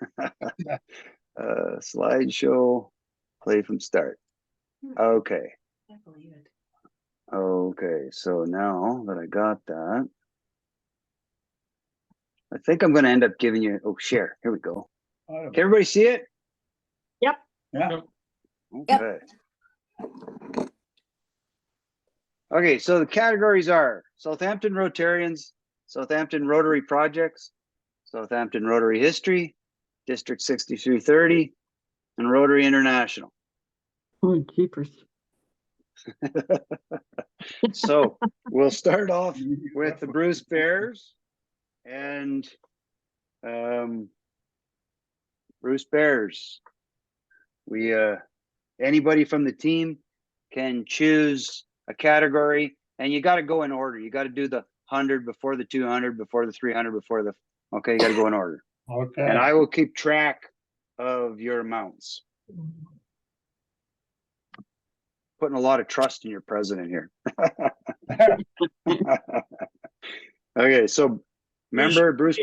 S1: Slideshow, play from start. Okay. Okay, so now that I got that, I think I'm going to end up giving you, share. Here we go. Can everybody see it?
S3: Yep.
S5: Yeah.
S1: Okay. Okay, so the categories are Southampton Rotarians, Southampton Rotary Projects, Southampton Rotary History, District 6330, and Rotary International.
S3: Oh, jeepers.
S1: So we'll start off with the Bruce Bears, and Bruce Bears. We anybody from the team can choose a category, and you got to go in order. You got to do the 100 before the 200, before the 300, before the. Okay, you got to go in order.
S17: Okay.
S1: And I will keep track of your amounts. Putting a lot of trust in your president here. Okay, so remember Bruce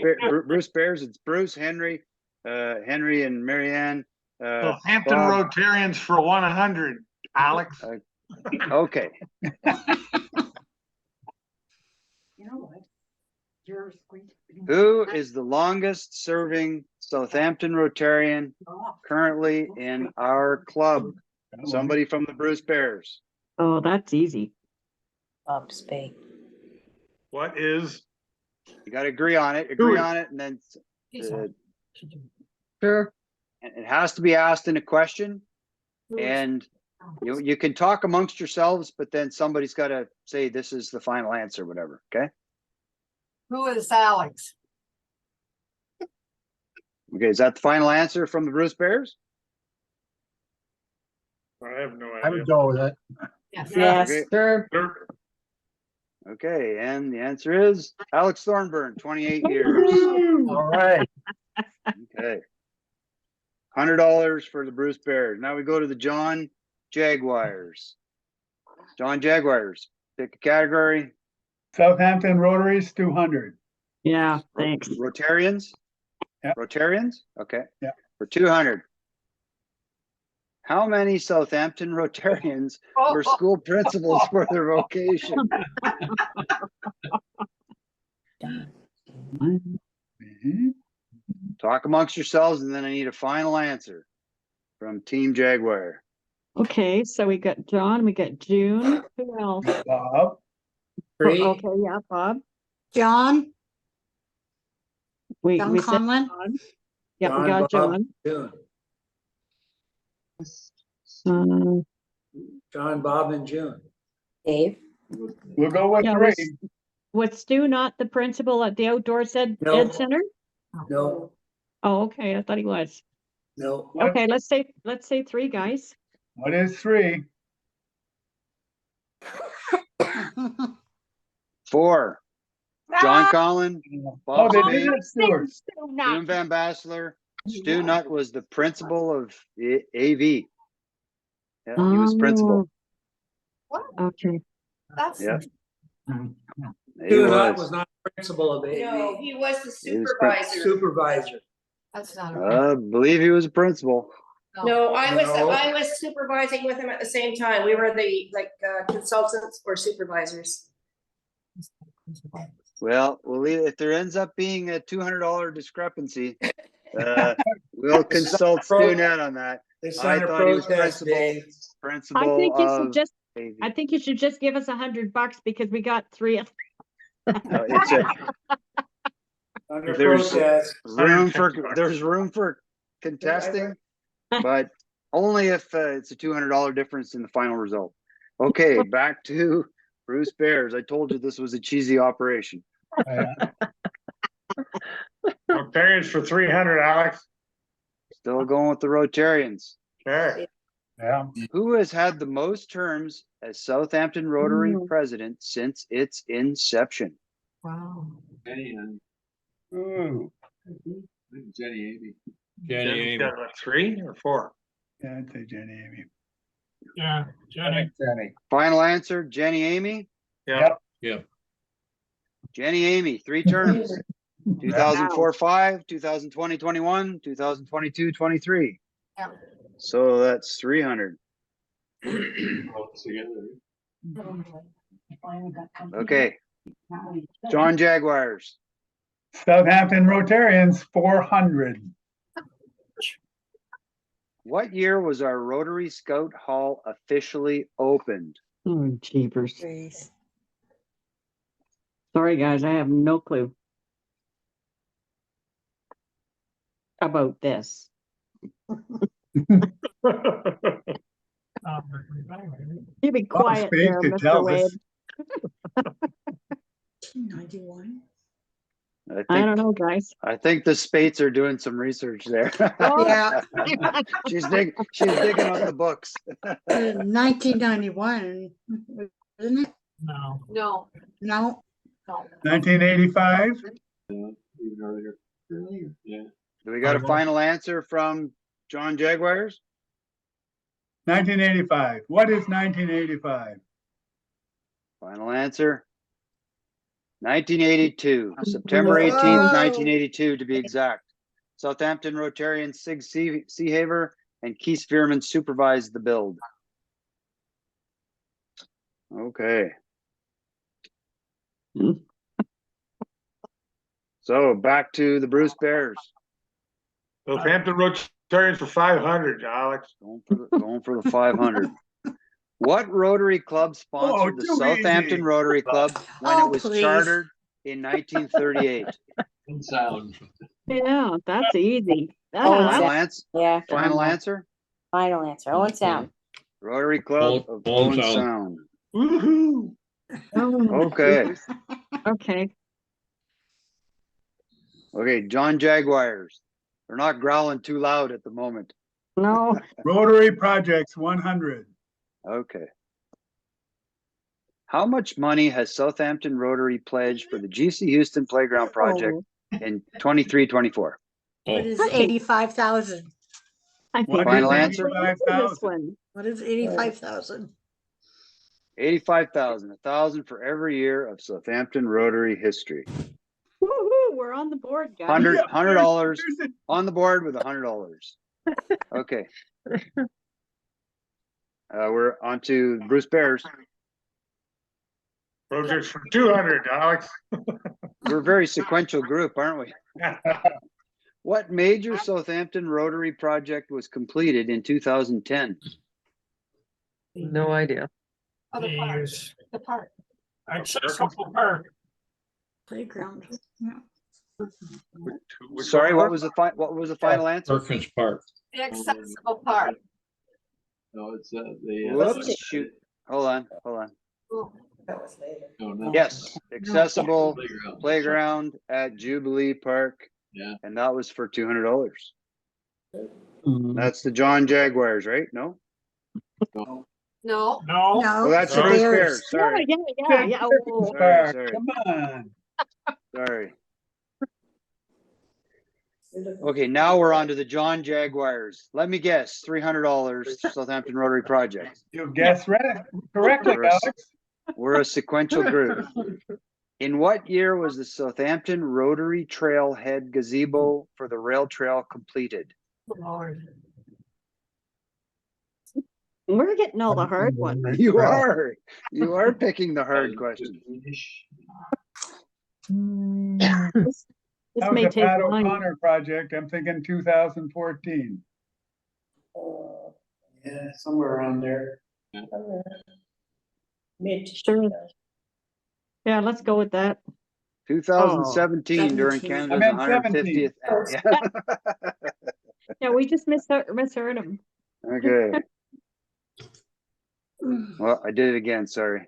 S1: Bears, it's Bruce, Henry and Marianne.
S8: Hampton
S1: Bob.
S8: Rotarians for 100, Alex.
S1: Okay.
S14: You know what? Yours going to be
S1: Who is the longest serving Southampton Rotarian currently in our club? Somebody from the Bruce Bears.
S3: Oh, that's easy.
S4: Bob Spade.
S8: What is?
S1: You got to agree on it. Agree on it, and then
S15: Sure.
S1: it has to be asked in a question. And you can talk amongst yourselves, but then somebody's got to say this is the final answer, whatever. Okay.
S14: Who is Alex?
S1: Okay, is that the final answer from the Bruce Bears?
S8: I have no idea.
S17: I would go with it.
S3: Yes.
S1: Okay.
S15: Sure.
S1: Okay, and the answer is Alex Thornburn, 28 years.
S17: All right.
S1: Okay. $100 for the Bruce Bears. Now we go to the John Jaguars. John Jaguars, pick a category.
S5: Southampton Rotaries, 200.
S3: Yeah, thanks.
S1: Rotarians?
S5: Yeah.
S1: Rotarians? Okay.
S5: Yeah.
S1: For 200. How many Southampton Rotarians were school principals for their vocation? Talk amongst yourselves, and then I need a final answer from Team Jaguar.
S3: Okay, so we got John, we got June. Who else?
S5: Bob.
S3: Okay, yeah, Bob.
S4: John.
S3: We
S4: John
S3: said
S4: Conlon.
S3: John. Yeah, we got John.
S2: John, Bob, and June.
S4: Dave.
S5: We'll go with
S3: Yeah,
S5: three.
S3: was Stu not the principal at the Outdoor Ed Center?
S2: No,
S3: Oh, okay, I thought he was.
S2: no.
S3: Okay, let's say three guys.
S5: What is 3?
S1: 4. John Collin,
S5: Oh,
S1: Bob
S5: they
S1: Spade,
S5: did have Stewart.
S1: Boone Van Bassler. Stu Nutt was the principal of AV. Yeah, he was principal.
S3: Okay.
S1: Yeah. He
S2: Stu Nutt
S1: was.
S2: was not principal of the
S4: No,
S2: AV.
S4: he was the
S1: He was
S2: Supervisor.
S4: That's not.
S1: I believe he was a principal.
S4: No, I was,
S2: No.
S4: I was supervising with him at the same time. We were the consultants or supervisors.
S1: Well, if there ends up being a $200 discrepancy, we'll consult Stu Nutt on that.
S2: It's
S1: I
S2: under
S1: thought he was
S2: protest, Dave.
S1: principal
S3: I think you should
S1: of
S3: just.
S1: AV.
S3: I think you should just give us $100 because we got 3 of.
S1: No, it's a
S2: Under
S1: there's
S2: protest.
S1: there's room for contesting, but only if it's a $200 difference in the final result. Okay, back to Bruce Bears. I told you this was a cheesy operation.
S8: Rotarians for 300, Alex.
S1: Still going with the Rotarians.
S8: Okay.
S17: Yeah.
S1: Who has had the most terms as Southampton Rotary president since its inception?
S4: Wow.
S11: Jenny and
S17: Ooh.
S11: Jenny Amy.
S8: Jenny's got what, 3 or 4?
S5: Yeah, I'd say Jenny Amy.
S7: Yeah, Jenny.
S17: Jenny.
S1: Final answer, Jenny Amy?
S8: Yep.
S11: Yep.
S1: Jenny Amy, 3 terms. 2004-5, 2020-21, 2022-23.
S4: Yeah.
S1: So that's 300. Okay. John Jaguars.
S5: Southampton Rotarians, 400.
S1: What year was our Rotary Scout Hall officially opened?
S3: Jeepers. Sorry, guys, I have no clue about this. You be quiet there, Mr. Wade.
S4: 91.
S3: I don't know, guys.
S1: I think the Spates are doing some research there.
S4: Yeah.
S1: she's digging up the books.
S4: 1991, isn't it?
S7: No.
S4: No. No.
S5: 1985.
S11: Even earlier. Yeah.
S1: Do we got a final answer from John Jaguars?
S5: 1985. What is 1985?
S1: Final answer. 1982, September 18th, 1982 to be exact. Southampton Rotarian Sig Seahaver and Keith Veerman supervised the build. Okay. So back to the Bruce Bears.
S8: Southampton Rotarians for 500, Alex.
S1: Going for the 500. What Rotary Club sponsored the Southampton
S8: easy.
S1: Rotary Club when it was chartered in 1938?
S11: Sound.
S3: Yeah, that's easy.
S1: Final answer?
S4: Yeah.
S1: Final answer?
S4: Final answer. Owen Sound.
S1: Rotary Club of
S11: Owen
S1: Owen
S11: Sound.
S1: Sound.
S8: Woohoo.
S1: Okay.
S3: Okay.
S1: Okay, John Jaguars. They're not growling too loud at the moment.
S3: No.
S5: Rotary Projects, 100.
S1: Okay. How much money has Southampton Rotary pledged for the GC Houston Playground Project in 23-24?
S4: What is 85,000?
S3: I think
S1: Final
S3: we
S1: answer?
S3: went through this one.
S4: What is 85,000?
S1: 85,000, 1,000 for every year of Southampton Rotary history.
S3: Woohoo, we're on the board, guys.
S1: $100 on the board with $100. Okay. We're on to Bruce Bears.
S8: Projects for 200, Alex.
S1: We're a very sequential group, aren't we? What major Southampton Rotary project was completed in 2010?
S15: No idea.
S13: The park.
S7: Accessible park.
S4: Playground.
S1: Sorry, what was the final answer?
S11: Perkins Park.
S13: The accessible park.
S11: No, it's the.
S1: Whoops, shoot. Hold on.
S4: That was later.
S11: No, no.
S1: Yes, accessible
S11: Playground.
S1: playground at Jubilee Park.
S11: Yeah.
S1: And that was for $200. That's the John Jaguars, right? No?
S4: No.
S7: No.
S1: Oh, that's the Bruce Bears. Sorry.
S3: Yeah. Oh.
S1: Sorry.
S17: Come on.
S1: Sorry. Okay, now we're on to the John Jaguars. Let me guess, $300 Southampton Rotary Project.
S5: You guessed right, correctly,
S1: We're a-
S5: Alex.
S1: We're a sequential group. In what year was the Southampton Rotary Trailhead gazebo for the rail trail completed?
S7: Lord.
S3: We're getting all the hard ones.
S1: You are picking the hard questions.
S3: This
S5: That
S3: may
S5: was a
S3: take
S5: Pat
S3: long.
S5: O'Connor project. I'm thinking 2014.
S17: Yeah, somewhere around there.
S3: Sure. Yeah, let's go with that.
S1: 2017 during
S4: 17.
S1: Canada's
S5: I meant 17.
S1: 150th. Yeah.
S3: Yeah, we just misheard him.
S1: Okay. Well, I did it again. Sorry.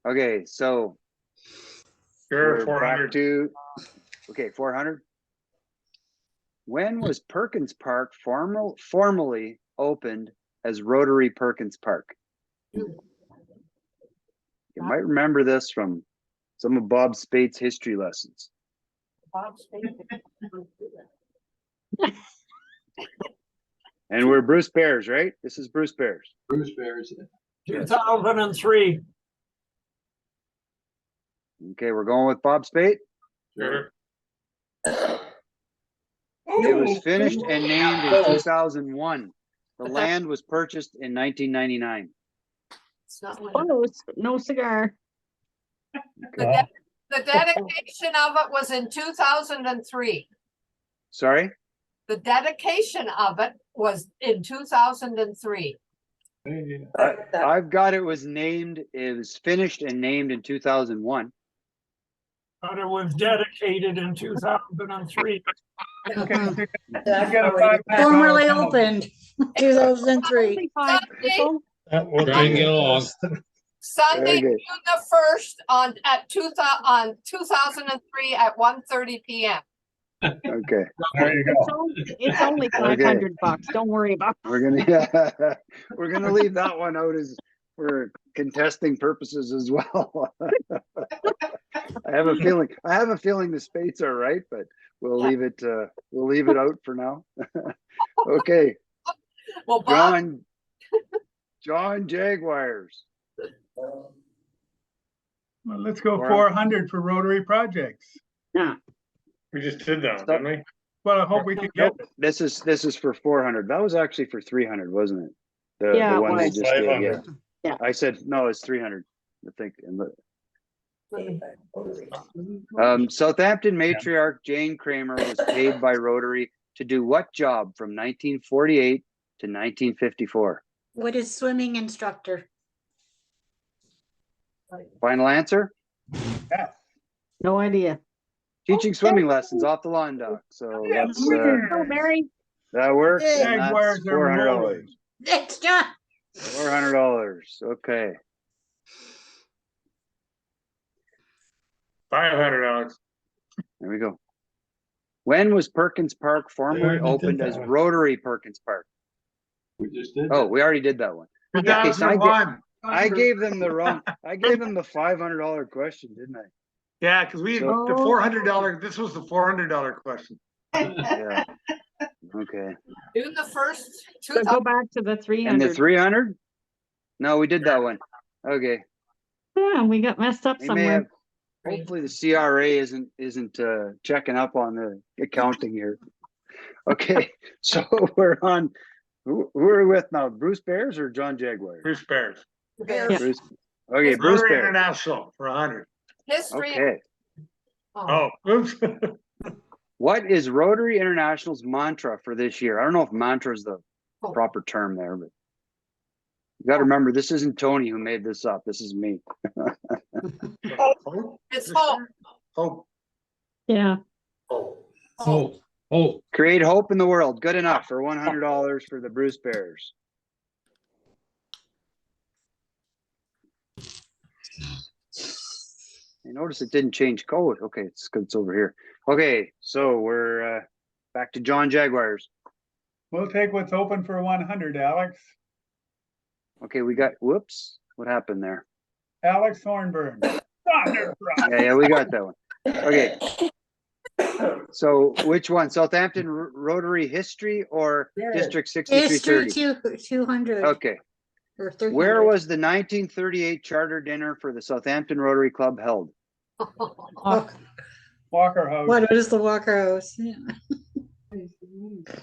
S1: Okay, so
S8: Sure,
S1: we're
S8: 400.
S1: back to 400. When was Perkins Park formally opened as Rotary Perkins Park? You might remember this from some of Bob Spate's history lessons. And we're Bruce Bears, right? This is Bruce Bears.
S11: Bruce Bears.
S7: 2003.
S1: Okay, we're going with Bob Spate.
S8: Sure.
S1: It was finished and named in 2001. The land was purchased in 1999.
S4: It's not
S3: Oh, no cigar.
S1: Okay.
S18: The dedication of it was in 2003.
S1: Sorry?
S18: The dedication of it was in 2003.
S1: I've got it was finished and named in 2001.
S7: But it was dedicated in 2003.
S5: Okay,
S14: Formerly opened, 2003.
S17: We'll take it along.
S18: Sunday,
S1: Very good.
S18: June the 1st on 2003 at 1:30 p.m.
S1: Okay.
S5: There you go.
S3: It's only $500. Don't worry about it.
S1: We're gonna leave that one out as for contesting purposes as well. I have a feeling the Spates are right, but we'll leave it out for now. Okay.
S18: Well, Bob,
S1: John Jaguars.
S5: Well, let's go 400 for Rotary projects.
S3: Yeah.
S8: We just did that, didn't we?
S5: Well, I hope we can get.
S1: Nope, this is for 400. That was actually for 300, wasn't it?
S3: Yeah,
S1: the
S3: it
S1: one we
S3: was.
S1: just did.
S8: 500.
S3: Yeah.
S1: I said no, it's 300. I think. Southampton matriarch Jane Kramer was paid by Rotary to do what job from 1948 to 1954?
S14: What is swimming instructor?
S1: Final answer?
S5: Yeah.
S3: No idea.
S1: Teaching swimming lessons off the lawn dock. So that's
S3: Oh, Mary.
S1: that works. And
S5: Jaguars
S1: that's
S5: are
S1: $400.
S5: rolling.
S14: It's John.
S1: $400. Okay.
S8: 500, Alex.
S1: There we go. When was Perkins Park formally
S17: already did
S1: opened
S17: that
S1: as
S17: one.
S1: Rotary Perkins Park?
S11: We just did.
S1: Oh, we already did that one. Okay, so
S8: 2001.
S1: I gave them the wrong. I gave them the $500 question, didn't I?
S8: Yeah, because the $400. This was the $400 question.
S1: Yeah. Okay.
S18: June the 1st,
S3: So go back to the 300.
S1: And the 300? No, we did that one. Okay.
S3: Yeah, we got messed up
S1: We may
S3: somewhere.
S1: have. Hopefully the CRA isn't checking up on the accounting here. Okay, so we're on. Who are we with now? Bruce Bears or John Jaguars?
S8: Bruce Bears.
S3: Yeah.
S1: Bruce. Okay, Bruce
S8: Rotary
S1: Bears.
S8: International for 100.
S18: history.
S1: Okay.
S8: Oh, oops.
S1: What is Rotary International's mantra for this year? I don't know if mantra is the proper term there, but you got to remember this isn't Tony who made this up. This is me.
S18: It's hope.
S8: Hope.
S3: Yeah.
S17: Oh,
S1: Create hope in the world. Good enough for $100 for the Bruce Bears. You notice it didn't change code. Okay, it's good. It's over here. Okay, so we're back to John Jaguars.
S5: We'll take what's open for 100, Alex.
S1: Okay, we got, whoops, what happened there?
S5: Alex Thornburn.
S1: Yeah, we got that one. Okay. So which one? Southampton Rotary history or District 6330?
S18: 200.
S1: Okay.
S18: Or 300.
S1: Where was the 1938 charter dinner for the Southampton Rotary Club held?
S5: Walker House.
S18: What is the Walker House? Yeah.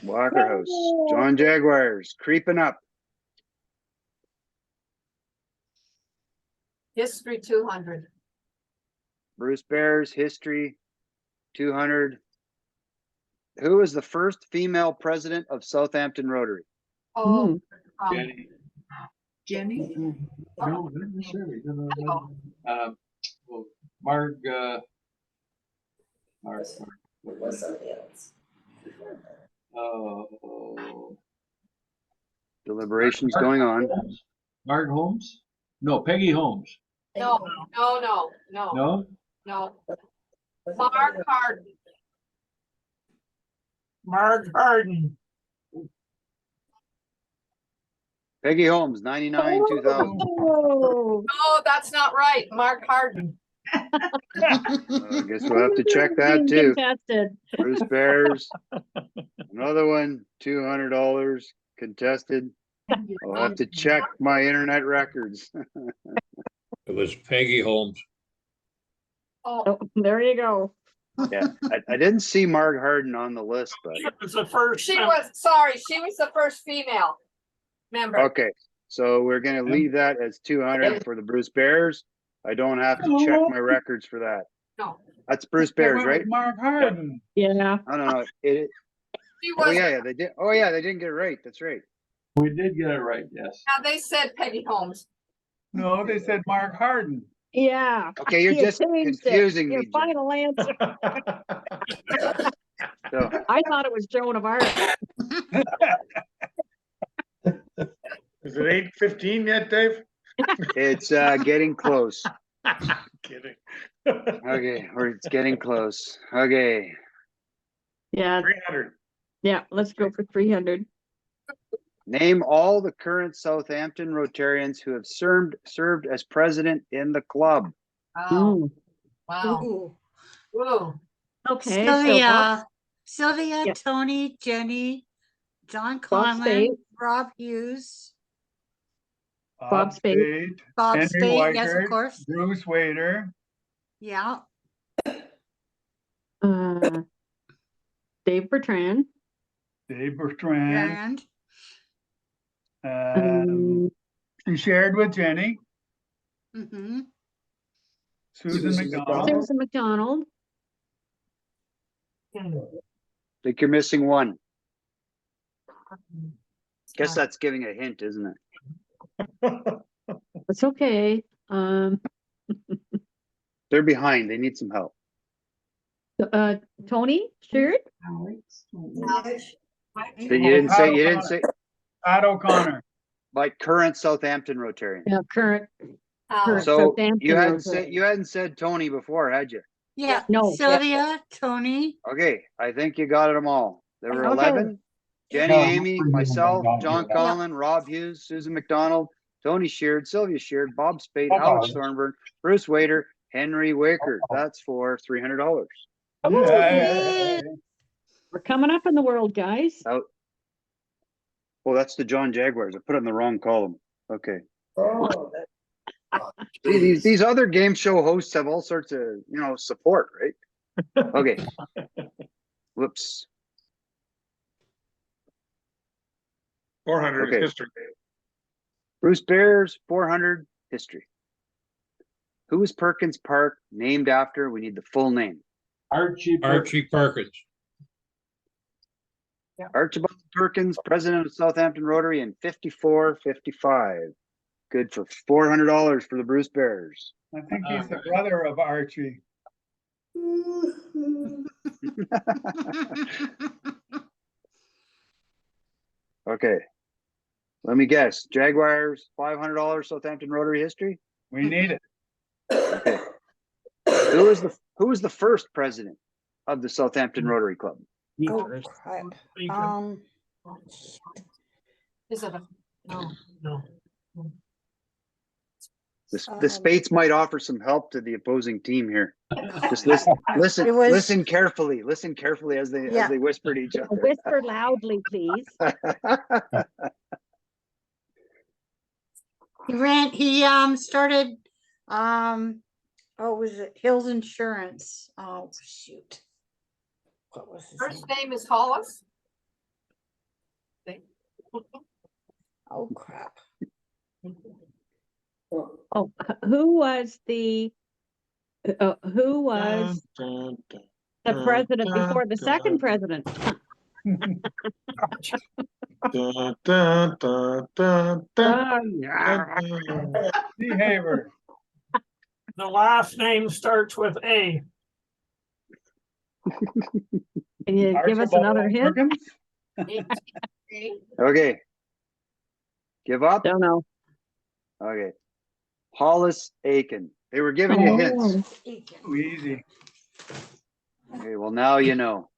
S1: Walker House. John Jaguars creeping up.
S18: History 200.
S1: Bruce Bears history 200. Who was the first female president of Southampton Rotary?
S18: Oh,
S11: Jenny? No, not necessarily. Well, Marg.
S4: What was somebody else?
S1: Deliberations going on.
S11: Marg Holmes? No, Peggy Holmes.
S18: No.
S11: No?
S18: No. Mark Harden. Mark Harden.
S1: Peggy Holmes, 99, 2000.
S18: No, that's not right. Mark Harden.
S1: I guess we'll have to check that too.
S3: Contested.
S1: Bruce Bears, another one, $200 contested. I'll have to check my internet records.
S17: It was Peggy Holmes.
S3: Oh, there you go.
S1: Yeah, I didn't see Marg Harden on the list, but
S18: She was the first female member.
S1: okay. So we're gonna leave that as 200 for the Bruce Bears. I don't have to check my records for that.
S18: No.
S1: That's Bruce Bears, right?
S5: Mark Harden.
S3: Yeah.
S1: I don't know. Oh yeah, they did. Oh yeah, they didn't get it right. That's right.
S11: We did get it right, yes.
S18: Now they said Peggy Holmes.
S5: No, they said Mark Harden.
S3: Yeah.
S1: Okay, you're just confusing me.
S3: Your final answer.
S1: So,
S3: I thought it was Joan of Arc.
S8: Is it 8:15 yet, Dave?
S1: it's getting close.
S8: Kidding.
S1: Okay, it's getting close. Okay.
S3: Yeah.
S8: 300.
S3: Yeah, let's go for 300.
S1: Name all the current Southampton Rotarians who have served as president in the club.
S18: Wow. Wow. Whoa.
S3: Okay.
S18: Sylvia,
S3: Yeah.
S18: Tony, Jenny, John
S3: Bob Spade.
S18: Conlon, Rob Hughes,
S3: Bob Spade.
S18: Bob
S5: Henry
S18: Spade, yes, of
S5: Weichert,
S18: course.
S5: Bruce Wader.
S18: Yeah.
S3: Dave Bertrand.
S5: Dave Bertrand.
S18: And
S5: She shared with Jenny.
S18: mm-hmm.
S5: Susan McDonald.
S3: Susan McDonald.
S1: Think you're missing one. Guess that's giving a hint, isn't it?
S3: It's okay.
S1: They're behind. They need some help.
S3: Tony Sheard.
S1: You didn't say
S5: Pat O'Connor.
S1: like current Southampton Rotarian.
S3: Yeah, current.
S1: So
S3: Southampton
S1: you
S3: Rotary.
S1: hadn't said Tony before, had you?
S18: Yeah.
S3: No.
S18: Sylvia, Tony.
S1: Okay, I think you got them all. There were
S3: Okay.
S1: 11. Jenny, Amy, myself, John Conlon, Rob Hughes, Susan McDonald, Tony Sheard, Sylvia Sheard, Bob Spade, Alex Thornburn, Bruce Wader, Henry Wickard. That's for $300.
S5: Yeah.
S3: We're coming up in the world, guys.
S1: Well, that's the John Jaguars. I put it in the wrong column. Okay.
S4: Oh,
S1: See, these other game show hosts have all sorts of, support, right? Okay. Whoops.
S8: 400
S1: Okay.
S8: history.
S1: Bruce Bears, 400 history. Who is Perkins Park named after? We need the full name.
S17: Archie Perkins.
S18: Yeah.
S1: Archibald Perkins, president of Southampton Rotary in 54-55. Good for $400 for the Bruce Bears.
S5: I think he's the brother of Archie.
S1: Okay. Let me guess. Jaguars, $500 Southampton Rotary history?
S5: We need it.
S1: Okay. Who was the first president of the Southampton Rotary Club?
S18: Is it no.
S1: The Spates might offer some help to the opposing team here. Just listen carefully. Listen carefully as they whisper to each other.
S3: Whisper loudly, please.
S18: He started, was it Hills Insurance? Oh, shoot. What was his
S19: First name is Hollis.
S18: Oh, crap.
S3: Oh, who was the president before the second president?
S5: Behavior.
S7: The last name starts with A.
S3: Can you give us another hint?
S1: Okay. Give up?
S3: Don't know.
S1: Okay. Hollis Aiken. They were giving you hints.
S5: Too easy.
S1: Okay, well now you know.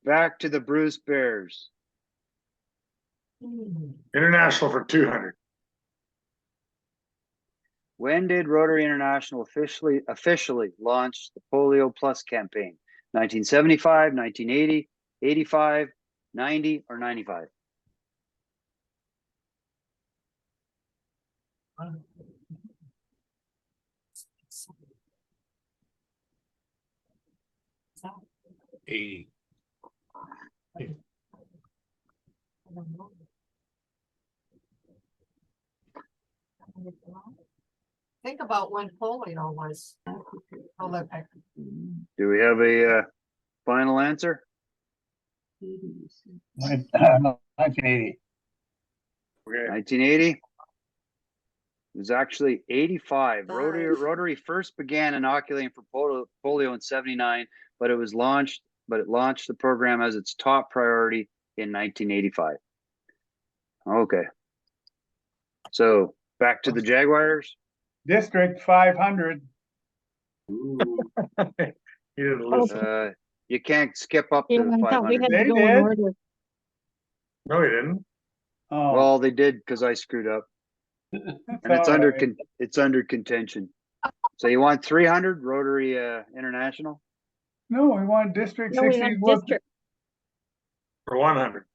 S1: Back to the Bruce Bears.
S8: International for 200.
S1: When did Rotary International officially launch the Polio Plus campaign? 1975, 1980, 85, 90, or 95?
S18: Think about when polio was Olympic.
S1: Do we have a final answer?
S5: 1980.
S1: 1980? It was actually 85. Rotary first began inoculating for polio in 79, but it launched the program as its top priority in 1985. Okay. So back to the Jaguars.
S5: District 500.
S1: You can't skip up to the 500.
S5: They did.
S8: No, he didn't.
S5: Oh.
S1: Well, they did because I screwed up. And it's under contention. So you want 300 Rotary International?
S5: No, we want District 60.
S8: For 100.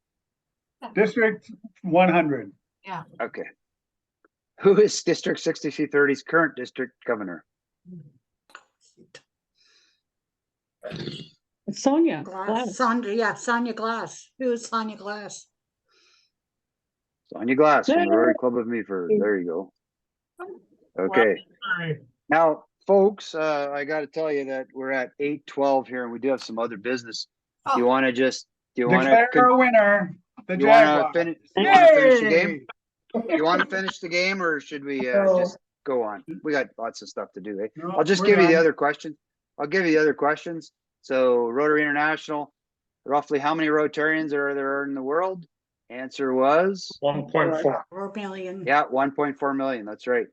S5: District 100.
S18: Yeah.
S1: Okay. Who is District 6330's current district governor?
S3: Sonia
S18: Glass. Sonia Glass. Who is Sonia Glass?
S1: Sonia Glass from the Rotary Club of Meaford. There you go. Okay. Now, folks, I got to tell you that we're at 8:12 here, and we do have some other business. Do you want to
S5: declare a winner? The Jaguars.
S1: You want to finish the game? You want to finish the game, or should we just go on? We got lots of stuff to do. Eh?
S5: No,
S1: I'll just give you the other question. I'll give you the other questions. So, Rotary International, roughly how many Rotarians are there in the world? Answer was
S8: 1.4
S18: million.
S1: Yeah, 1.4 million. That's right.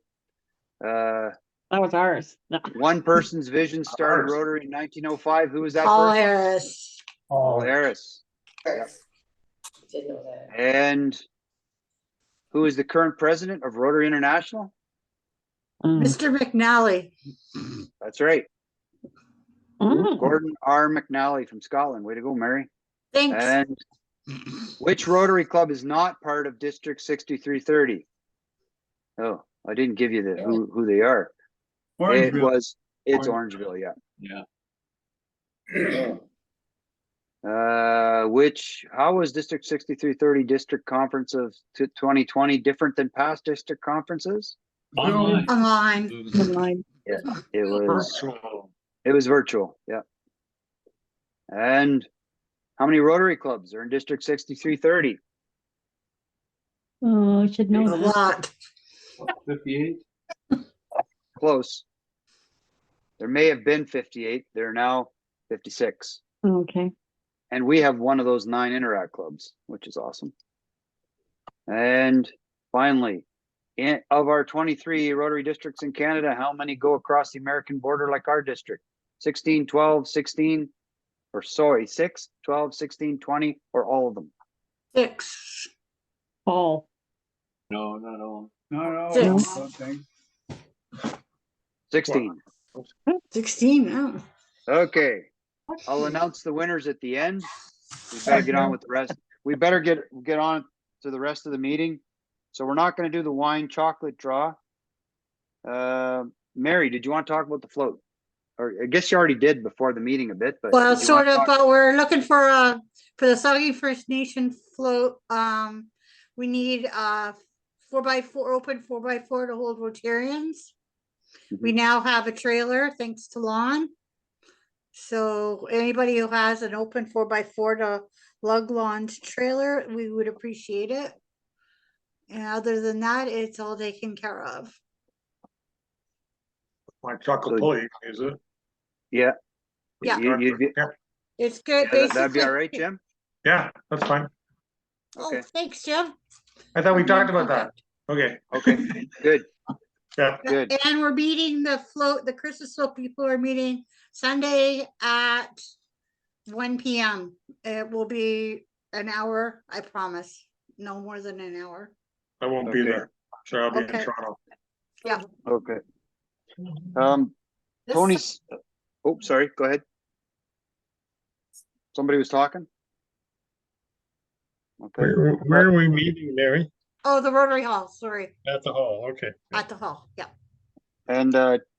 S3: That was ours. No.
S1: One person's vision started Rotary in 1905. Who was that
S18: Paul
S1: person?
S18: Harris.
S1: Paul Harris. Yep.
S18: Didn't know that.
S1: And who is the current president of Rotary International?
S18: Mr. McNally.
S1: That's right. Gordon R. McNally from Scotland. Way to go, Mary.
S18: Thanks.
S1: And which Rotary Club is not part of District 6330? Oh, I didn't give you the who they are.
S5: Orangeville.
S1: It's Orangeville, yeah. How was District 6330 District Conference of 2020 different than past district conferences?
S18: Online.
S1: Yeah, it was virtual, yeah. And how many Rotary clubs are in District 6330?
S3: Oh, I should know
S18: A
S3: that.
S18: lot.
S11: 58.
S1: Close. There may have been 58. There are now 56.
S3: Okay.
S1: And we have one of those 9 Interact clubs, which is awesome. And finally, of our 23 Rotary districts in Canada, how many go across the American border like our district? 16, 12, 16, or sorry, 6, 12, 16, 20, or all of them?
S18: 6.
S3: All.
S11: No, not all.
S5: No,
S4: Six.
S5: I don't think.
S1: 16.
S4: 16, oh.
S1: Okay, I'll announce the winners at the end. We better get on with the rest. We better get on to the rest of the meeting. So we're not going to do the wine chocolate draw. Mary, did you want to talk about the float? Or I guess you already did before the meeting a bit, but
S19: Well,
S1: did you want
S19: sort
S1: to
S19: of,
S1: talk-
S19: but we're looking for the Saugeen First Nation float. We need 4x4 open 4x4 to hold Rotarians. We now have a trailer thanks to Lon. So anybody who has an open 4x4 to lug Lon's trailer, we would appreciate it. And other than that, it's all taken care of.
S8: My chocolate pulley, is it?
S1: Yeah.
S19: Yeah.
S8: Yeah.
S19: It's good.
S1: That'd be all right, Jim?
S8: Yeah, that's fine.
S1: Okay.
S19: Oh, thanks, Jim.
S8: I thought we talked about that. Okay.
S1: Okay, good.
S8: Yeah.
S1: Good.
S19: And we're meeting the float, the Christmas float people are meeting Sunday at 1 p.m. It will be an hour, I promise. No more than an hour.
S8: I won't be there. So I'll be in Toronto.
S19: Yeah.
S1: Okay. Tony's, oh, sorry, go ahead. Somebody was talking? Okay.
S17: Where are we meeting, Mary?
S19: Oh, the Rotary Hall, sorry.
S17: At the hall, okay.
S19: At the hall, yeah.
S1: And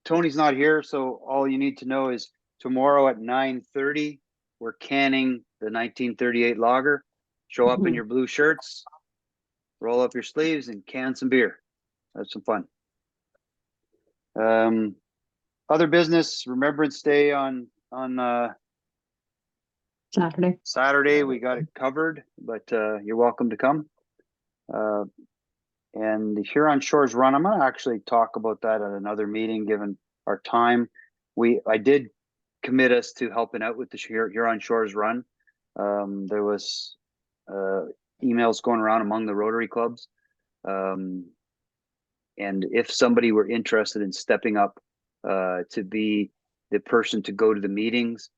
S1: Tony's not here, so all you need to know is tomorrow at 9:30, we're canning the 1938 lager. Show up in your blue shirts, roll up your sleeves, and can some beer. Have some fun. Other business, Remembrance Day on Saturday, we got it covered, but you're welcome to come. And the Huron Shores Run, I'm gonna actually talk about that at another meeting, given our time. I did commit us to helping out with the Huron Shores Run. There was emails going around among the Rotary clubs. And if somebody were interested in stepping up to be the person to go to the meetings,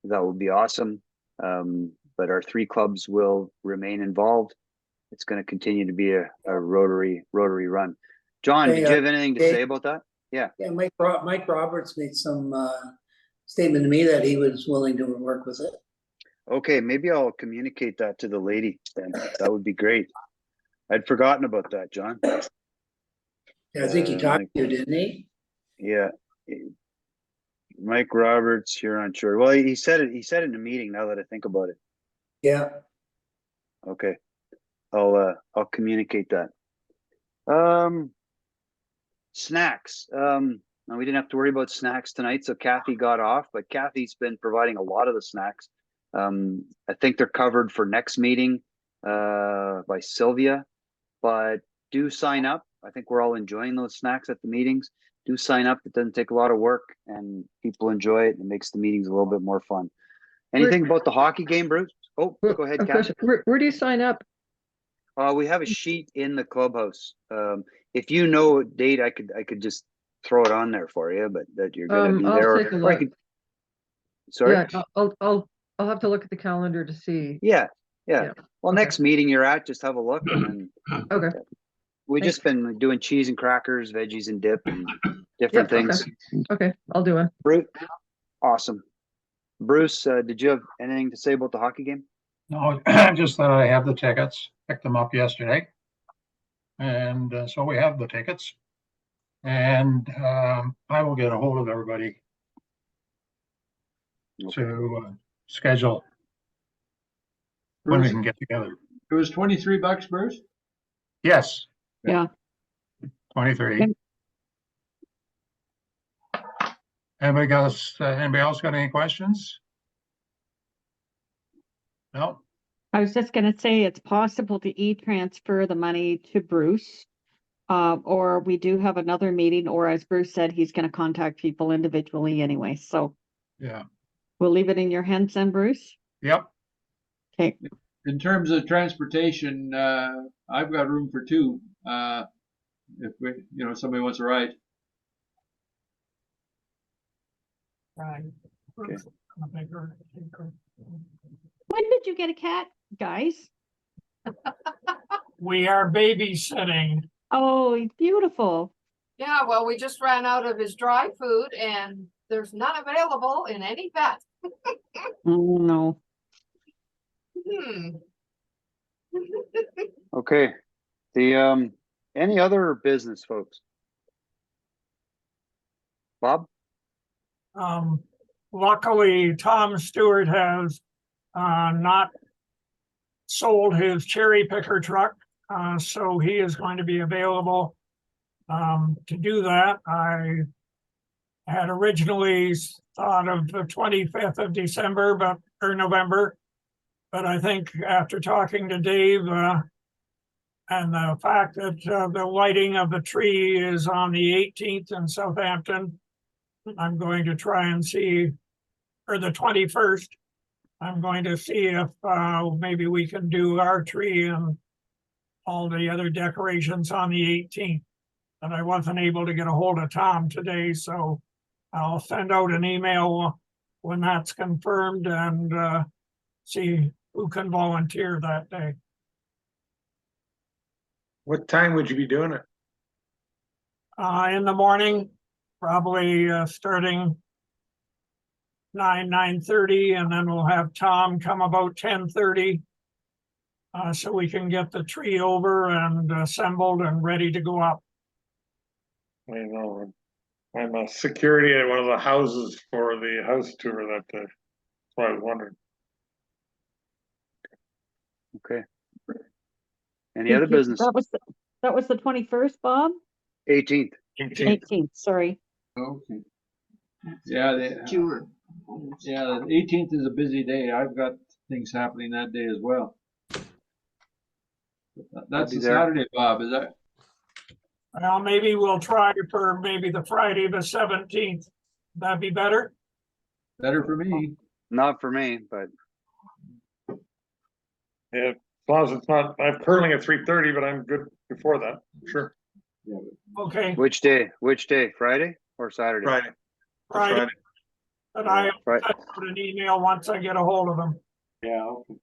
S1: that would be awesome. But our 3 clubs will remain involved. It's going to continue to be a Rotary run. John, did you have anything to say about that? Yeah.
S2: Yeah, Mike Roberts made some statement to me that he was willing to work with it.
S1: Okay, maybe I'll communicate that to the lady then. That would be great. I'd forgotten about that, John.
S2: Yeah, I think he talked to you, didn't he?
S1: Yeah. Mike Roberts, Huron Shore. Well, he said it in a meeting now that I think about it.
S2: Yeah.
S1: Okay. I'll communicate that. Snacks. Now we didn't have to worry about snacks tonight, so Kathy got off, but Kathy's been providing a lot of the snacks. I think they're covered for next meeting by Sylvia, but do sign up. I think we're all enjoying those snacks at the meetings. Do sign up. It doesn't take a lot of work and people enjoy it. It makes the meetings a little bit more fun. Anything about the hockey game, Bruce? Oh, go ahead, Kathy.
S15: Where do you sign up?
S1: We have a sheet in the clubhouse. If you know a date, I could just throw it on there for you, but that you're gonna be there.
S15: I'll take a look.
S1: Sorry.
S15: Yeah, I'll have to look at the calendar to see.
S1: Yeah. Well, next meeting you're at, just have a look, and then
S15: Okay.
S1: we just been doing cheese and crackers, veggies and dip, and different things.
S15: Okay, I'll do it.
S1: Bruce, awesome. Bruce, did you have anything to say about the hockey game?
S17: No, just that I have the tickets, picked them up yesterday. And so we have the tickets. And I will get a hold of everybody to schedule when we can get together.
S11: It was $23, Bruce?
S17: Yes.
S3: Yeah.
S17: 23. Anybody else got any questions? No?
S3: I was just gonna say it's possible to e-transfer the money to Bruce. Or we do have another meeting, or as Bruce said, he's gonna contact people individually anyway, so.
S17: Yeah.
S3: We'll leave it in your hands then, Bruce?
S17: Yep.
S3: Okay.
S11: In terms of transportation, I've got room for 2. If somebody wants to ride.
S7: Right.
S1: Okay.
S3: When did you get a cat, guys?
S7: we are babysitting.
S3: Oh, beautiful.
S18: Yeah, well, we just ran out of his dry food and there's none available in any vet.
S3: Oh, no.
S18: Hmm.
S1: Okay. The any other business, folks? Bob?
S7: Luckily, Tom Stewart has not sold his cherry picker truck, so he is going to be available to do that. I had originally thought of the 25th of December, or November, but I think after talking to Dave and the fact that the lighting of the tree is on the 18th in Southampton, I'm going to try and see, or the 21st, I'm going to see if maybe we can do our tree and all the other decorations on the 18th. And I wasn't able to get a hold of Tom today, so I'll send out an email when that's confirmed and see who can volunteer that day.
S8: What time would you be doing it?
S7: In the morning, probably starting 9:30, and then we'll have Tom come about 10:30 so we can get the tree over and assembled and ready to go up.
S8: I know. I'm a security at one of the houses for the house tour that day. That's why I was wondering.
S1: Okay. Any other business?
S3: That was the 21st, Bob?
S1: 18th.
S3: 18th, sorry.
S11: Okay. Yeah, the 18th is a busy day. I've got things happening that day as well. That's a Saturday, Bob, is that?
S7: Well, maybe we'll try for maybe the Friday, the 17th. That'd be better?
S11: Better for me.
S1: Not for me, but.
S8: Yeah, as long as it's not, I have curling at 3:30, but I'm good before that, sure.
S11: Yeah.
S7: Okay.
S1: Which day? Which day? Friday or Saturday?
S8: Friday.
S7: Friday. But I'll send out an email once I get a hold of them.
S11: Yeah, okay.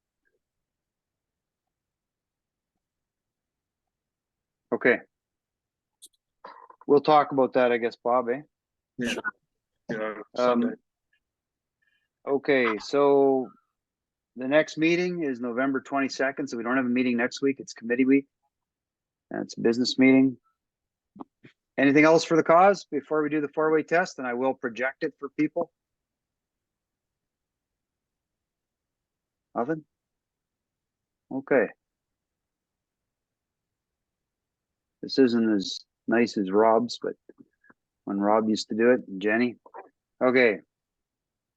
S1: Okay. We'll talk about that, I guess, Bob, eh?
S8: Yeah. Yeah, Sunday.
S1: Okay, so the next meeting is November 22nd, so we don't have a meeting next week. It's committee week. That's a business meeting. Anything else for the cause before we do the four-way test? And I will project it for people. Nothing? Okay. This isn't as nice as Rob's, but when Rob used to do it, and Jenny. Okay.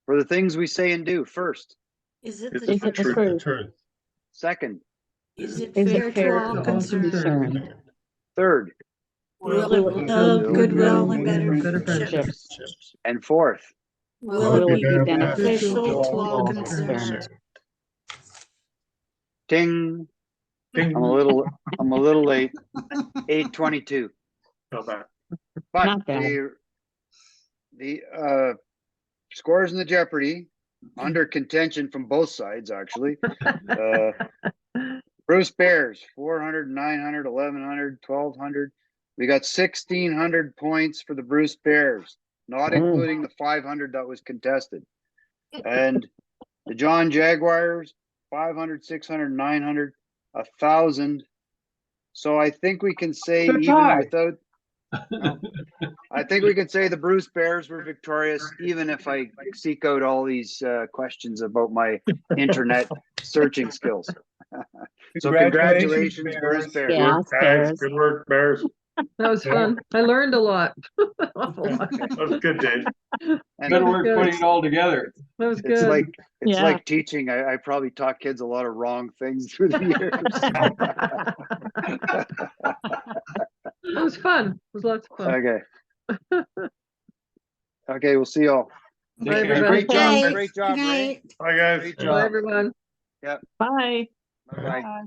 S1: For the things we say and do, first.
S20: Is it
S3: the truth?
S1: Second.
S20: Is it fair to all concerned?
S1: Third.
S20: Will it build goodwill and better friendships?
S1: And fourth.
S20: Will it be beneficial to all concerned?
S1: Ting.
S8: Ding.
S1: I'm a little late. 8:22.
S8: Not
S1: But
S3: Not bad.
S1: the scores in the Jeopardy under contention from both sides, actually. Bruce Bears 400, 900, 1100, 1200. We got 1600 points for the Bruce Bears, not including the 500 that was contested. And the John Jaguars 500, 600, 900, 1000. So I think we can say even without. No, I think we can say the Bruce Bears were victorious, even if I seek out all these questions about my internet searching skills. So congratulations, Bruce Bears.
S3: Yeah, Bears.
S8: Good work, Bears.
S15: That was fun. I learned a lot.
S8: That was good, Dave.
S1: And
S11: Good work putting it all together.
S15: That was
S1: it's
S15: good.
S1: like teaching. I probably taught kids a lot of wrong things through the years.
S15: It was fun. It was lots of fun.
S1: Okay, we'll see y'all.
S15: Bye, everybody.
S1: Great job,
S19: Night.
S1: great job,
S19: Good
S1: Ray.
S19: night.
S8: Bye, guys.
S1: Great
S15: Bye,
S1: job.
S15: everyone.
S1: Yep.
S3: Bye.
S1: Bye.